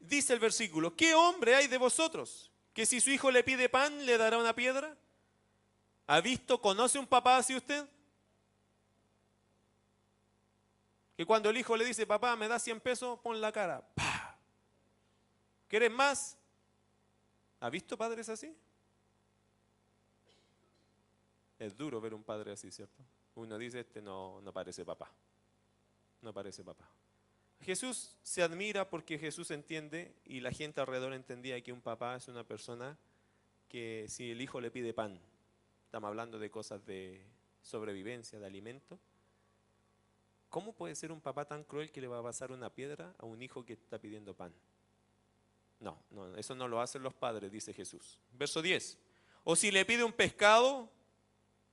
Dice el versículo, ¿qué hombre hay de vosotros que si su hijo le pide pan le dará una piedra? ¿Ha visto, conoce un papá así usted? Que cuando el hijo le dice, papá, ¿me da 100 pesos? Pon la cara. ¡Pah! ¿Quieres más? ¿Ha visto padres así? Es duro ver un padre así, ¿cierto? Uno dice, este no parece papá. No parece papá. Jesús se admira porque Jesús entiende y la gente alrededor entendía que un papá es una persona que si el hijo le pide pan, estamos hablando de cosas de sobrevivencia, de alimento, ¿cómo puede ser un papá tan cruel que le va a pasar una piedra a un hijo que está pidiendo pan? No, eso no lo hacen los padres, dice Jesús. Verso 10. O si le pide un pescado,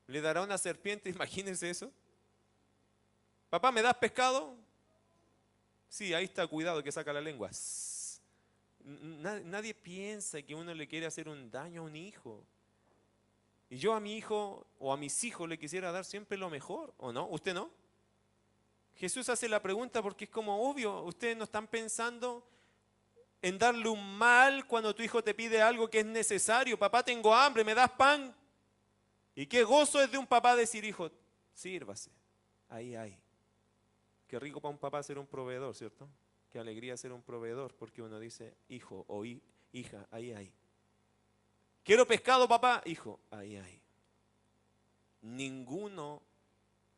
le dará una serpiente, imagínense eso. Papá, ¿me das pescado? Sí, ahí está, cuidado que saca la lengua. Nadie piensa que uno le quiere hacer un daño a un hijo. Y yo a mi hijo o a mis hijos le quisiera dar siempre lo mejor, ¿o no? ¿Usted no? Jesús hace la pregunta porque es como obvio, ustedes no están pensando en darle un mal cuando tu hijo te pide algo que es necesario. Papá, tengo hambre, ¿me das pan? Y qué gozo es de un papá decir, hijo, sírvase, ahí hay. Qué rico para un papá ser un proveedor, ¿cierto? Qué alegría ser un proveedor, porque uno dice, hijo o hija, ahí hay. Quiero pescado, papá, hijo, ahí hay. Ninguno,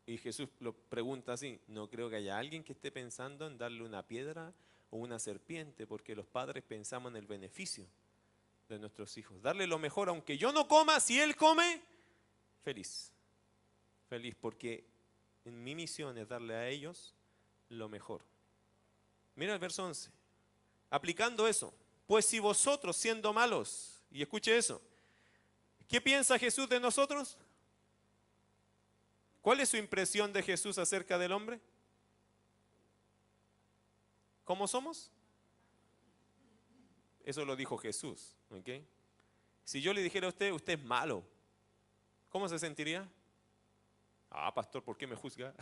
y Jesús lo pregunta así, no creo que haya alguien que esté pensando en darle una piedra o una serpiente, porque los padres pensamos en el beneficio de nuestros hijos. Darle lo mejor, aunque yo no coma, si él come, feliz. Feliz, porque en mi misión es darle a ellos lo mejor. Mira el verso 11. Aplicando eso, pues si vosotros siendo malos, y escuche eso, ¿qué piensa Jesús de nosotros? ¿Cuál es su impresión de Jesús acerca del hombre? ¿Cómo somos? Eso lo dijo Jesús. ¿Ok? Si yo le dijera a usted, usted es malo, ¿cómo se sentiría? Ah, pastor, ¿por qué me juzga?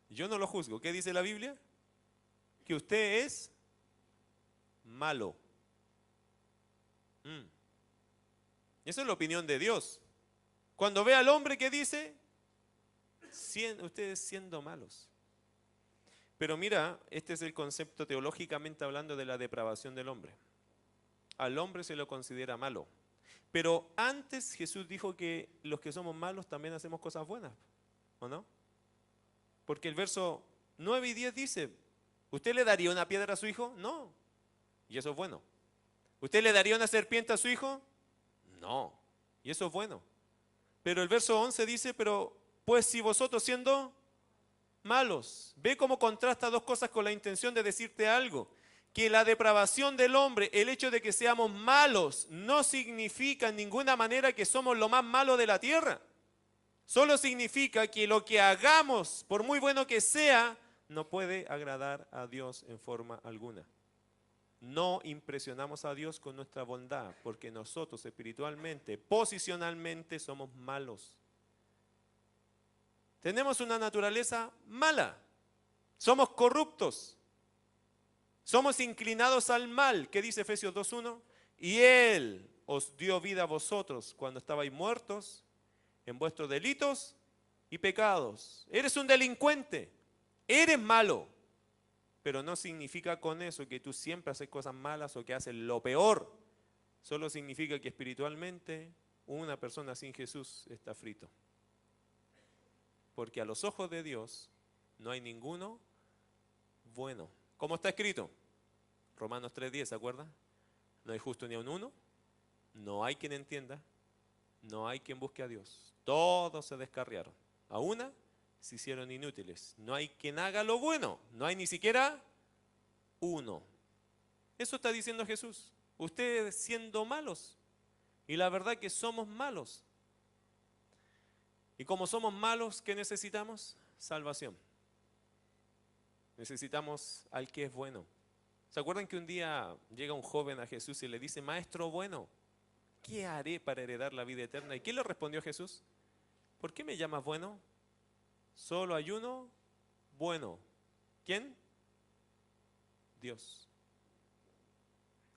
Yo no lo juzgo. ¿Qué dice la Biblia? Que usted es malo. Esa es la opinión de Dios. Cuando ve al hombre, ¿qué dice? Ustedes siendo malos. Pero mira, este es el concepto teológicamente hablando de la depravación del hombre. Al hombre se lo considera malo. Pero antes Jesús dijo que los que somos malos también hacemos cosas buenas, ¿o no? Porque el verso 9 y 10 dice, ¿usted le daría una piedra a su hijo? No. Y eso es bueno. ¿Usted le daría una serpiente a su hijo? No. Y eso es bueno. Pero el verso 11 dice, pero pues si vosotros siendo malos, ve cómo contrasta dos cosas con la intención de decirte algo. Que la depravación del hombre, el hecho de que seamos malos, no significa en ninguna manera que somos lo más malo de la tierra. Solo significa que lo que hagamos, por muy bueno que sea, no puede agradar a Dios en forma alguna. No impresionamos a Dios con nuestra bondad, porque nosotros espiritualmente, posicionalmente, somos malos. Tenemos una naturaleza mala. Somos corruptos. Somos inclinados al mal, ¿qué dice Efesios 2:1? Y Él os dio vida a vosotros cuando estabais muertos en vuestros delitos y pecados. Eres un delincuente, eres malo, pero no significa con eso que tú siempre haces cosas malas o que haces lo peor. Solo significa que espiritualmente una persona sin Jesús está frito. Porque a los ojos de Dios no hay ninguno bueno. ¿Cómo está escrito? Romanos 3:10, ¿se acuerda? No hay justo ni a un uno, no hay quien entienda, no hay quien busque a Dios. Todos se descarriaron. A una se hicieron inútiles. No hay quien haga lo bueno, no hay ni siquiera uno. Eso está diciendo Jesús. Ustedes siendo malos. Y la verdad que somos malos. Y como somos malos, ¿qué necesitamos? Salvación. Necesitamos al que es bueno. ¿Se acuerdan que un día llega un joven a Jesús y le dice, maestro bueno, ¿qué haré para heredar la vida eterna? ¿Y qué le respondió Jesús? ¿Por qué me llamas bueno? Solo hay uno bueno. ¿Quién? Dios.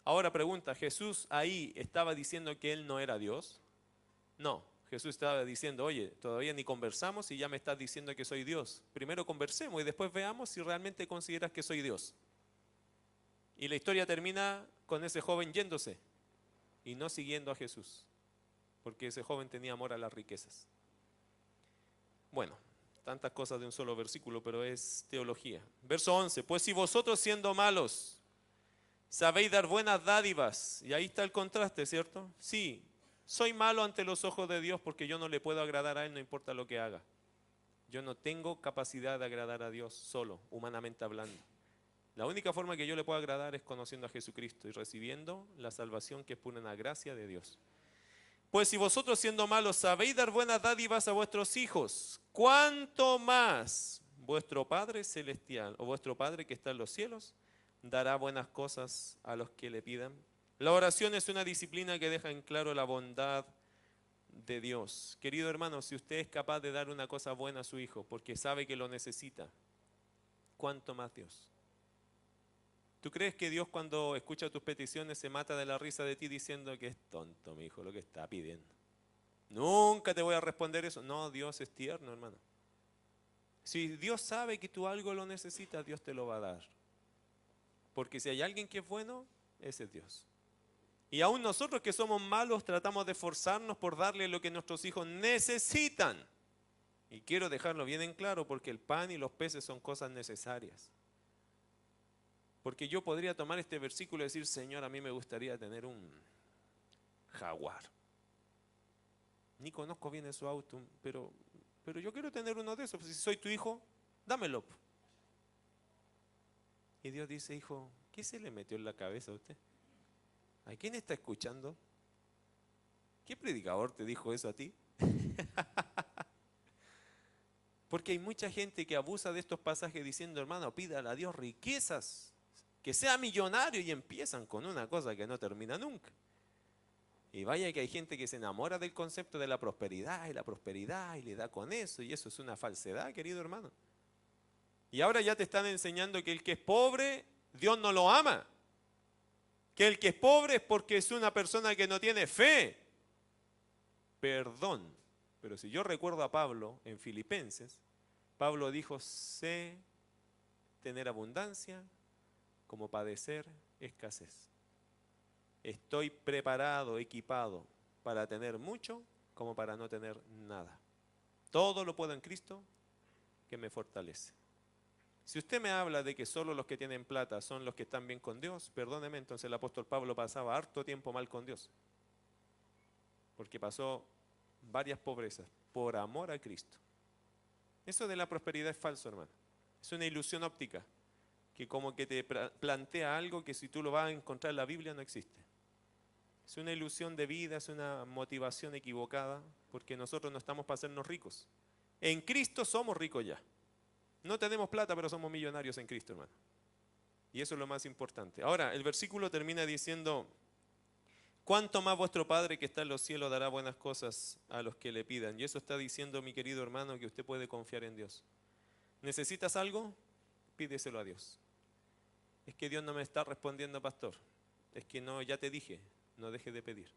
Ahora pregunta, ¿Jesús ahí estaba diciendo que Él no era Dios? No, Jesús estaba diciendo, oye, todavía ni conversamos y ya me estás diciendo que soy Dios. Primero conversemos y después veamos si realmente consideras que soy Dios. Y la historia termina con ese joven yéndose y no siguiendo a Jesús, porque ese joven tenía amor a las riquezas. Bueno, tantas cosas de un solo versículo, pero es teología. Verso 11, pues si vosotros siendo malos sabéis dar buenas dádivas, y ahí está el contraste, ¿cierto? Sí, soy malo ante los ojos de Dios porque yo no le puedo agradar a Él, no importa lo que haga. Yo no tengo capacidad de agradar a Dios solo, humanamente hablando. La única forma que yo le puedo agradar es conociendo a Jesucristo y recibiendo la salvación que es por una gracia de Dios. Pues si vosotros siendo malos sabéis dar buenas dádivas a vuestros hijos, ¿cuánto más vuestro Padre Celestial o vuestro Padre que está en los cielos dará buenas cosas a los que le pidan? La oración es una disciplina que deja en claro la bondad de Dios. Querido hermano, si usted es capaz de dar una cosa buena a su hijo porque sabe que lo necesita, ¿cuánto más Dios? ¿Tú crees que Dios cuando escucha tus peticiones se mata de la risa de ti diciendo que es tonto mi hijo lo que está pidiendo? Nunca te voy a responder eso. No, Dios es tierno, hermano. Si Dios sabe que tú algo lo necesitas, Dios te lo va a dar. Porque si hay alguien que es bueno, ese es Dios. Y aún nosotros que somos malos tratamos de esforzarnos por darle lo que nuestros hijos necesitan. Y quiero dejarlo bien en claro porque el pan y los peces son cosas necesarias. Porque yo podría tomar este versículo y decir, Señor, a mí me gustaría tener un Jaguar. Ni conozco bien su auto, pero yo quiero tener uno de esos. Si soy tu hijo, dámelo. Y Dios dice, hijo, ¿qué se le metió en la cabeza a usted? ¿A quién está escuchando? ¿Qué predicador te dijo eso a ti? Porque hay mucha gente que abusa de estos pasajes diciendo, hermano, pídale a Dios riquezas. que sea millonario, y empiezan con una cosa que no termina nunca. Y vaya que hay gente que se enamora del concepto de la prosperidad y le da con eso, y eso es una falsedad, querido hermano. Y ahora ya te están enseñando que el que es pobre, Dios no lo ama. Que el que es pobre es porque es una persona que no tiene fe. Perdón, pero si yo recuerdo a Pablo en Filipenses, Pablo dijo, sé tener abundancia como padecer escasez. Estoy preparado, equipado para tener mucho como para no tener nada. Todo lo puedo en Cristo que me fortalece. Si usted me habla de que solo los que tienen plata son los que están bien con Dios, perdóneme, entonces el apóstol Pablo pasaba harto tiempo mal con Dios. Porque pasó varias pobrezas por amor a Cristo. Eso de la prosperidad es falso, hermano. Es una ilusión óptica que como que te plantea algo que si tú lo vas a encontrar en la Biblia no existe. Es una ilusión de vida, es una motivación equivocada, porque nosotros no estamos para hacernos ricos. En Cristo somos ricos ya. No tenemos plata, pero somos millonarios en Cristo, hermano. Y eso es lo más importante. Ahora, el versículo termina diciendo, ¿cuánto más vuestro Padre que está en los cielos dará buenas cosas a los que le pidan? Y eso está diciendo, mi querido hermano, que usted puede confiar en Dios. ¿Necesitas algo? Pídeselo a Dios. Es que Dios no me está respondiendo, pastor. Es que no, ya te dije, no deje de pedir.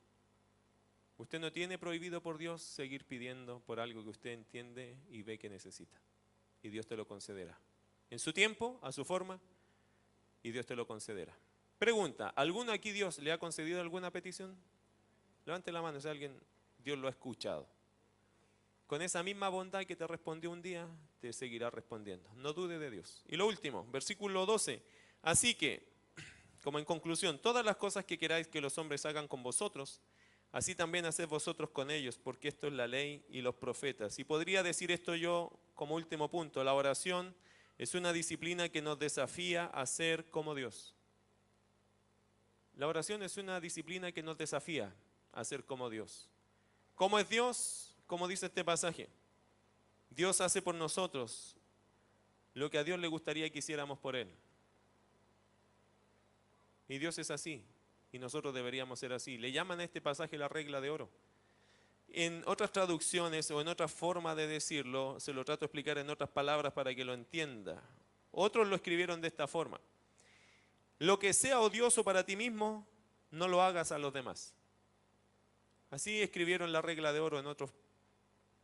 Usted no tiene prohibido por Dios seguir pidiendo por algo que usted entiende y ve que necesita. Y Dios te lo concederá. En su tiempo, a su forma, y Dios te lo concederá. Pregunta, ¿alguno aquí Dios le ha concedido alguna petición? Levante la mano si alguien Dios lo ha escuchado. Con esa misma bondad que te respondió un día, te seguirá respondiendo. No dude de Dios. Y lo último, versículo 12. Así que, como en conclusión, todas las cosas que queráis que los hombres hagan con vosotros, así también haced vosotros con ellos, porque esto es la ley y los profetas. Y podría decir esto yo como último punto, la oración es una disciplina que nos desafía a ser como Dios. La oración es una disciplina que nos desafía a ser como Dios. ¿Cómo es Dios? Como dice este pasaje, Dios hace por nosotros lo que a Dios le gustaría que hiciéramos por Él. Y Dios es así, y nosotros deberíamos ser así. Le llaman a este pasaje la regla de oro. En otras traducciones o en otra forma de decirlo, se lo trato de explicar en otras palabras para que lo entienda. Otros lo escribieron de esta forma. Lo que sea odioso para ti mismo, no lo hagas a los demás. Así escribieron la regla de oro en otras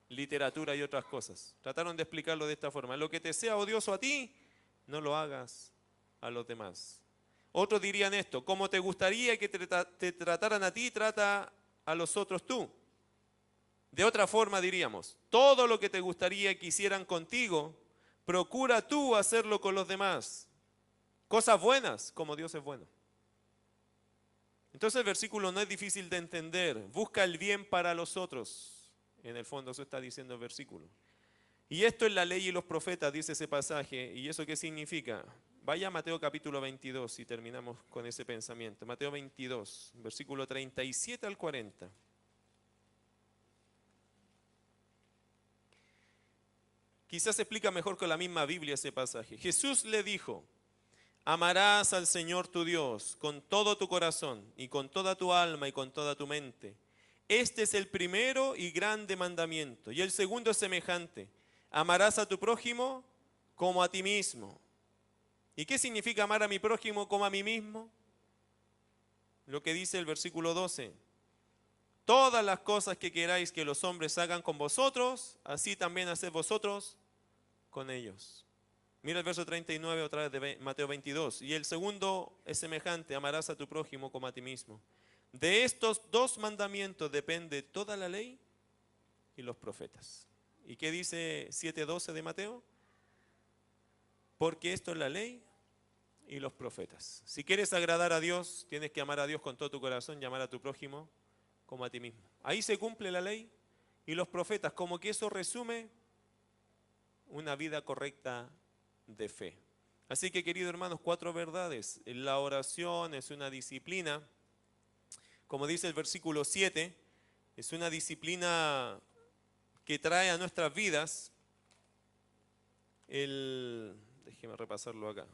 literatura y otras cosas. Trataron de explicarlo de esta forma. Lo que te sea odioso a ti, no lo hagas a los demás. Otros dirían esto, como te gustaría que te trataran a ti, trata a los otros tú. De otra forma diríamos, todo lo que te gustaría que hicieran contigo, procura tú hacerlo con los demás. Cosas buenas, como Dios es bueno. Entonces el versículo no es difícil de entender. Busca el bien para los otros. En el fondo eso está diciendo el versículo. Y esto es la ley y los profetas, dice ese pasaje. ¿Y eso qué significa? Vaya a Mateo capítulo 22 y terminamos con ese pensamiento. Mateo 22, versículo 37 al 40. Quizás se explica mejor con la misma Biblia ese pasaje. Jesús le dijo, amarás al Señor tu Dios con todo tu corazón y con toda tu alma y con toda tu mente. Este es el primero y grande mandamiento. Y el segundo es semejante. Amarás a tu prójimo como a ti mismo. ¿Y qué significa amar a mi prójimo como a mí mismo? Lo que dice el versículo 12. Todas las cosas que queráis que los hombres hagan con vosotros, así también haced vosotros con ellos. Mira el verso 39 otra vez de Mateo 22. Y el segundo es semejante, amarás a tu prójimo como a ti mismo. De estos dos mandamientos depende toda la ley y los profetas. ¿Y qué dice 7:12 de Mateo? Porque esto es la ley y los profetas. Si quieres agradar a Dios, tienes que amar a Dios con todo tu corazón y amar a tu prójimo como a ti mismo. Ahí se cumple la ley y los profetas, como que eso resume una vida correcta de fe. Así que, queridos hermanos, 4 verdades. La oración es una disciplina, como dice el versículo 7, es una disciplina que trae a nuestras vidas déjeme repasarlo acá.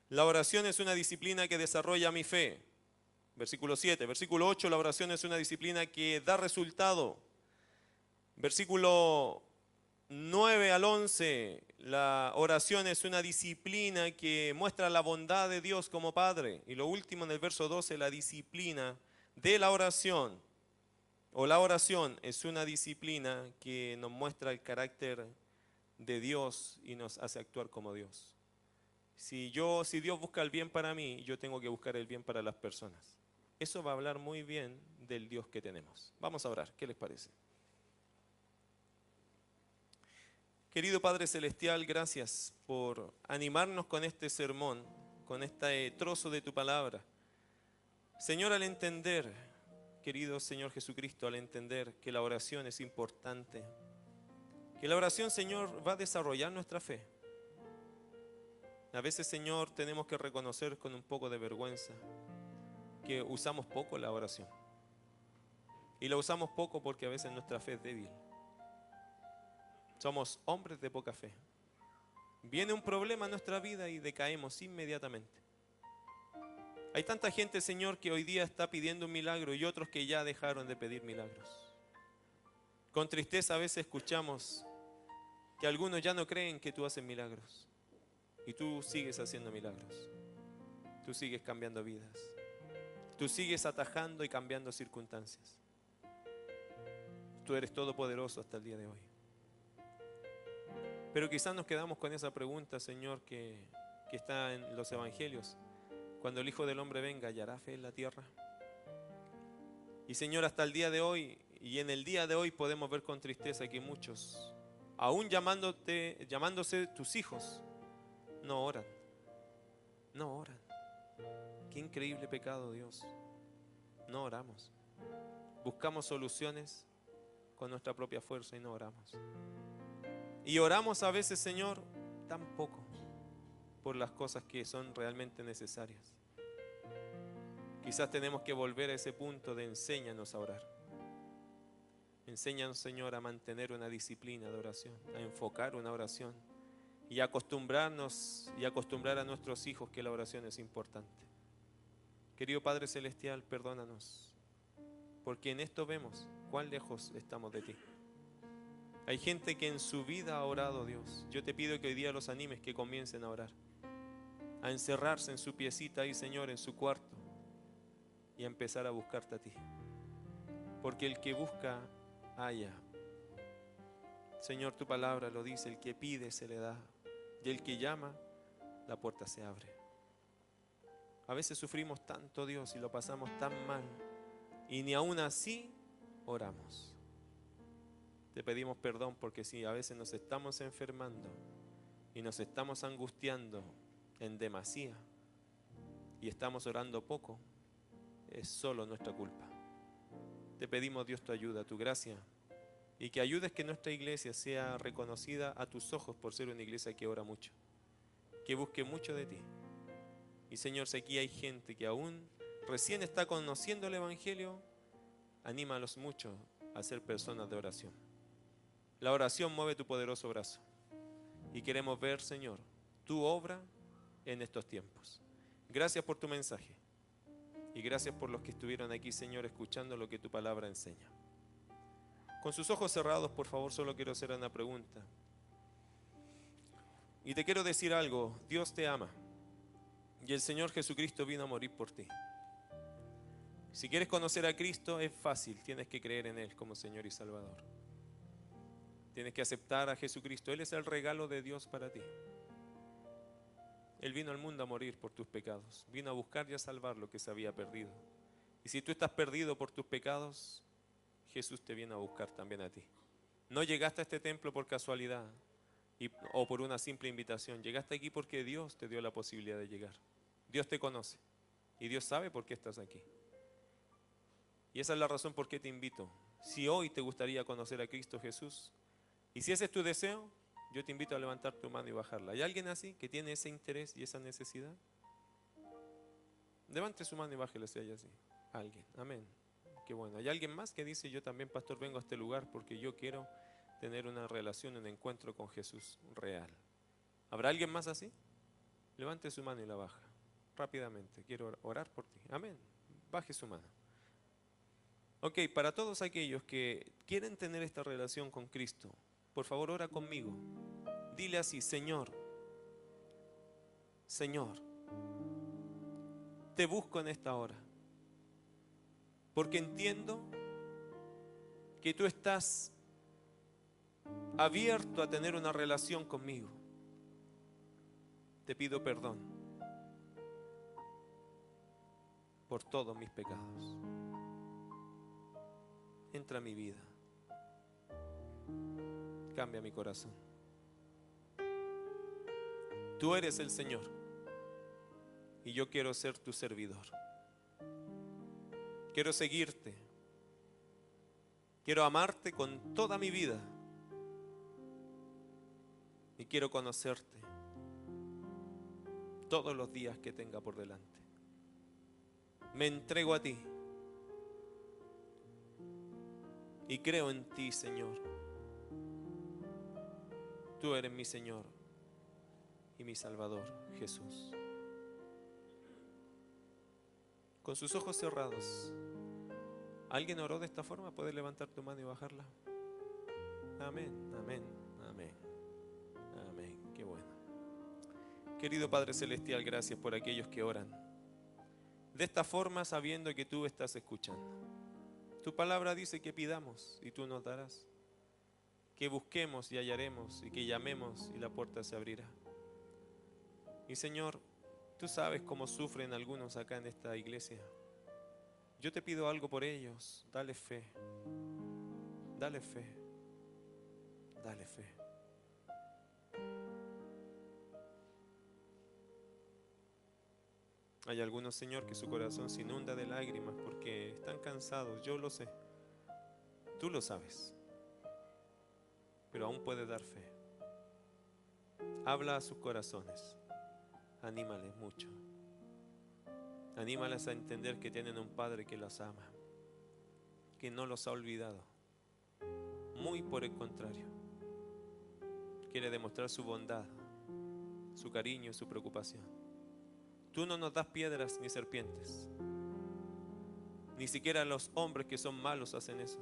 La oración es una disciplina que desarrolla mi fe. Versículo 7. Versículo 8, la oración es una disciplina que da resultado. Versículo 9 al 11, la oración es una disciplina que muestra la bondad de Dios como Padre. Y lo último en el verso 12, la disciplina de la oración, o la oración es una disciplina que nos muestra el carácter de Dios y nos hace actuar como Dios. Si Dios busca el bien para mí, yo tengo que buscar el bien para las personas. Eso va a hablar muy bien del Dios que tenemos. Vamos a orar, ¿qué les parece? Querido Padre Celestial, gracias por animarnos con este sermón, con este trozo de tu palabra. Señor, al entender, querido Señor Jesucristo, al entender que la oración es importante, que la oración, Señor, va a desarrollar nuestra fe. A veces, Señor, tenemos que reconocer con un poco de vergüenza que usamos poco la oración. Y la usamos poco porque a veces nuestra fe es débil. Somos hombres de poca fe. Viene un problema en nuestra vida y decaemos inmediatamente. Hay tanta gente, Señor, que hoy día está pidiendo un milagro y otros que ya dejaron de pedir milagros. Con tristeza a veces escuchamos que algunos ya no creen que tú haces milagros. Y tú sigues haciendo milagros. Tú sigues cambiando vidas. Tú sigues atajando y cambiando circunstancias. Tú eres todopoderoso hasta el día de hoy. Pero quizás nos quedamos con esa pregunta, Señor, que está en los evangelios. Cuando el Hijo del Hombre venga, ¿hallará fe en la tierra? Y Señor, hasta el día de hoy, y en el día de hoy podemos ver con tristeza que muchos, aún llamándose tus hijos, no oran. No oran. Qué increíble pecado, Dios. No oramos. Buscamos soluciones con nuestra propia fuerza y no oramos. Y oramos a veces, Señor, tan poco por las cosas que son realmente necesarias. Quizás tenemos que volver a ese punto de enséñanos a orar. Enséñanos, Señor, a mantener una disciplina de oración, a enfocar una oración y a acostumbrarnos y acostumbrar a nuestros hijos que la oración es importante. Querido Padre Celestial, perdónanos, porque en esto vemos cuán lejos estamos de ti. Hay gente que en su vida ha orado, Dios. Yo te pido que hoy día los animes que comiencen a orar, a encerrarse en su piecita ahí, Señor, en su cuarto y a empezar a buscarte a ti. Porque el que busca, halla. Señor, tu palabra lo dice, el que pide se le da y el que llama, la puerta se abre. A veces sufrimos tanto, Dios, y lo pasamos tan mal y ni aún así oramos. Te pedimos perdón porque si a veces nos estamos enfermando y nos estamos angustiando en demasía y estamos orando poco, es solo nuestra culpa. Te pedimos, Dios, tu ayuda, tu gracia, y que ayudes que nuestra iglesia sea reconocida a tus ojos por ser una iglesia que ora mucho, que busque mucho de ti. Y Señor, si aquí hay gente que aún recién está conociendo el Evangelio, anímalos mucho a ser personas de oración. La oración mueve tu poderoso brazo y queremos ver, Señor, tu obra en estos tiempos. Gracias por tu mensaje y gracias por los que estuvieron aquí, Señor, escuchando lo que tu palabra enseña. Con sus ojos cerrados, por favor, solo quiero hacer una pregunta. Y te quiero decir algo, Dios te ama y el Señor Jesucristo vino a morir por ti. Si quieres conocer a Cristo es fácil, tienes que creer en Él como Señor y Salvador. Tienes que aceptar a Jesucristo. Él es el regalo de Dios para ti. Él vino al mundo a morir por tus pecados. Vino a buscar y a salvar lo que se había perdido. Y si tú estás perdido por tus pecados, Jesús te viene a buscar también a ti. No llegaste a este templo por casualidad o por una simple invitación. Llegaste aquí porque Dios te dio la posibilidad de llegar. Dios te conoce y Dios sabe por qué estás aquí. Y esa es la razón por qué te invito. Si hoy te gustaría conocer a Cristo Jesús, y si ese es tu deseo, yo te invito a levantar tu mano y bajarla. ¿Hay alguien así que tiene ese interés y esa necesidad? Levante su mano y bájela si hay así. Alguien, amén. Qué bueno. ¿Hay alguien más que dice, yo también, pastor, vengo a este lugar porque yo quiero tener una relación, un encuentro con Jesús real? ¿Habrá alguien más así? Levante su mano y la baja. Rápidamente, quiero orar por ti. Amén. Baje su mano. Ok, para todos aquellos que quieren tener esta relación con Cristo, por favor ora conmigo. Dile así: Señor, Señor, te busco en esta hora, porque entiendo que tú estás abierto a tener una relación conmigo. Te pido perdón por todos mis pecados. Entra a mi vida, cambia mi corazón. Tú eres el Señor y yo quiero ser tu servidor. Quiero seguirte, quiero amarte con toda mi vida y quiero conocerte todos los días que tenga por delante. Me entrego a ti y creo en ti, Señor. Tú eres mi Señor y mi Salvador, Jesús. Con sus ojos cerrados, ¿alguien oró de esta forma? ¿Puedes levantar tu mano y bajarla? Amén, amén, amén, amén. Qué bueno. Querido Padre Celestial, gracias por aquellos que oran de esta forma, sabiendo que tú estás escuchando. Tu palabra dice que pidamos y tú nos darás, que busquemos y hallaremos, y que llamemos y la puerta se abrirá. Y Señor, tú sabes cómo sufren algunos acá en esta iglesia. Yo te pido algo por ellos. Dale fe, dale fe, dale fe. Hay algunos, Señor, que su corazón se inunda de lágrimas porque están cansados. Yo lo sé, tú lo sabes, pero aún puedes dar fe. Habla a sus corazones, anímales mucho. Anímales a entender que tienen un Padre que los ama, que no los ha olvidado. Muy por el contrario, quiere demostrar su bondad, su cariño, su preocupación. Tú no nos das piedras ni serpientes. Ni siquiera los hombres que son malos hacen eso.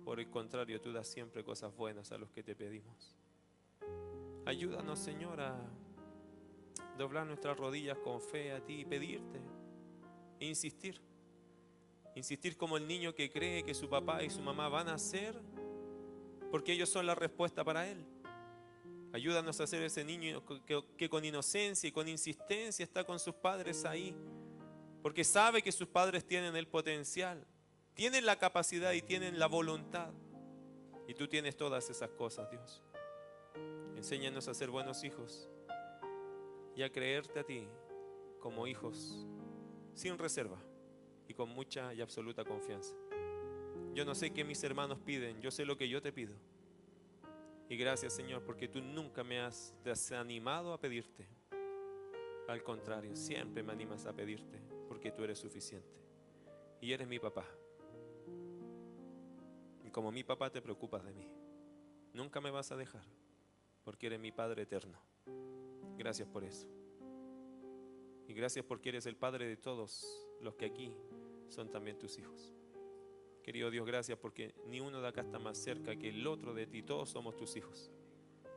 Por el contrario, tú das siempre cosas buenas a los que te pedimos. Ayúdanos, Señor, a doblar nuestras rodillas con fe a ti y pedirte, e insistir. Insistir como el niño que cree que su papá y su mamá van a hacer porque ellos son la respuesta para él. Ayúdanos a ser ese niño que con inocencia y con insistencia está con sus padres ahí, porque sabe que sus padres tienen el potencial, tienen la capacidad y tienen la voluntad. Y tú tienes todas esas cosas, Dios. Enséñanos a ser buenos hijos y a creerte a ti como hijos sin reserva y con mucha y absoluta confianza. Yo no sé qué mis hermanos piden, yo sé lo que yo te pido. Y gracias, Señor, porque tú nunca me has desanimado a pedirte. Al contrario, siempre me animas a pedirte, porque tú eres suficiente. Y eres mi papá. Y como mi papá te preocupas de mí. Nunca me vas a dejar, porque eres mi Padre eterno. Gracias por eso. Y gracias porque eres el Padre de todos los que aquí son también tus hijos. Querido Dios, gracias porque ni uno de acá está más cerca que el otro de ti. Todos somos tus hijos.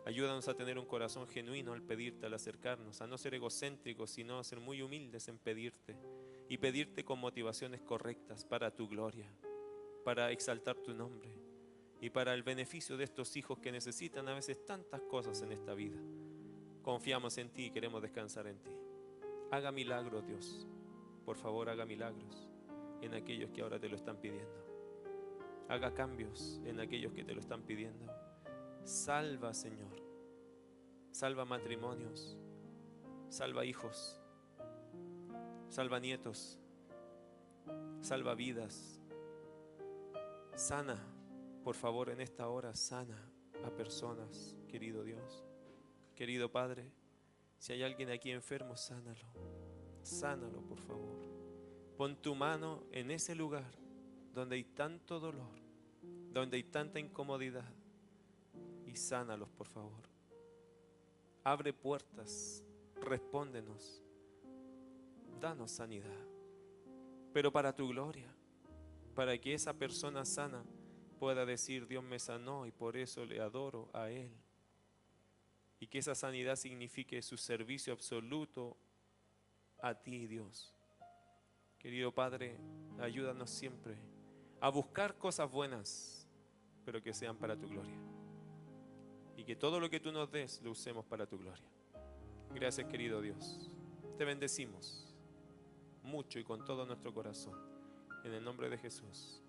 Ayúdanos a tener un corazón genuino al pedirte, al acercarnos, a no ser egocéntricos, sino a ser muy humildes en pedirte. Y pedirte con motivaciones correctas para tu gloria, para exaltar tu nombre y para el beneficio de estos hijos que necesitan a veces tantas cosas en esta vida. Confiamos en ti y queremos descansar en ti. Haga milagros, Dios. Por favor, haga milagros en aquellos que ahora te lo están pidiendo. Haga cambios en aquellos que te lo están pidiendo. Salva, Señor. Salva matrimonios. Salva hijos. Salva nietos. Salva vidas. Sana, por favor, en esta hora, sana a personas, querido Dios. Querido Padre, si hay alguien aquí enfermo, sánalo. Sánalo, por favor. Pon tu mano en ese lugar donde hay tanto dolor, donde hay tanta incomodidad, y sánalos, por favor. Abre puertas respóndenos, danos sanidad, pero para tu gloria, para que esa persona sana pueda decir: Dios me sanó y por eso le adoro a Él. Y que esa sanidad signifique su servicio absoluto a ti, Dios. Querido Padre, ayúdanos siempre a buscar cosas buenas, pero que sean para tu gloria. Y que todo lo que tú nos des lo usemos para tu gloria. Gracias, querido Dios. Te bendecimos mucho y con todo nuestro corazón. En el nombre de Jesús.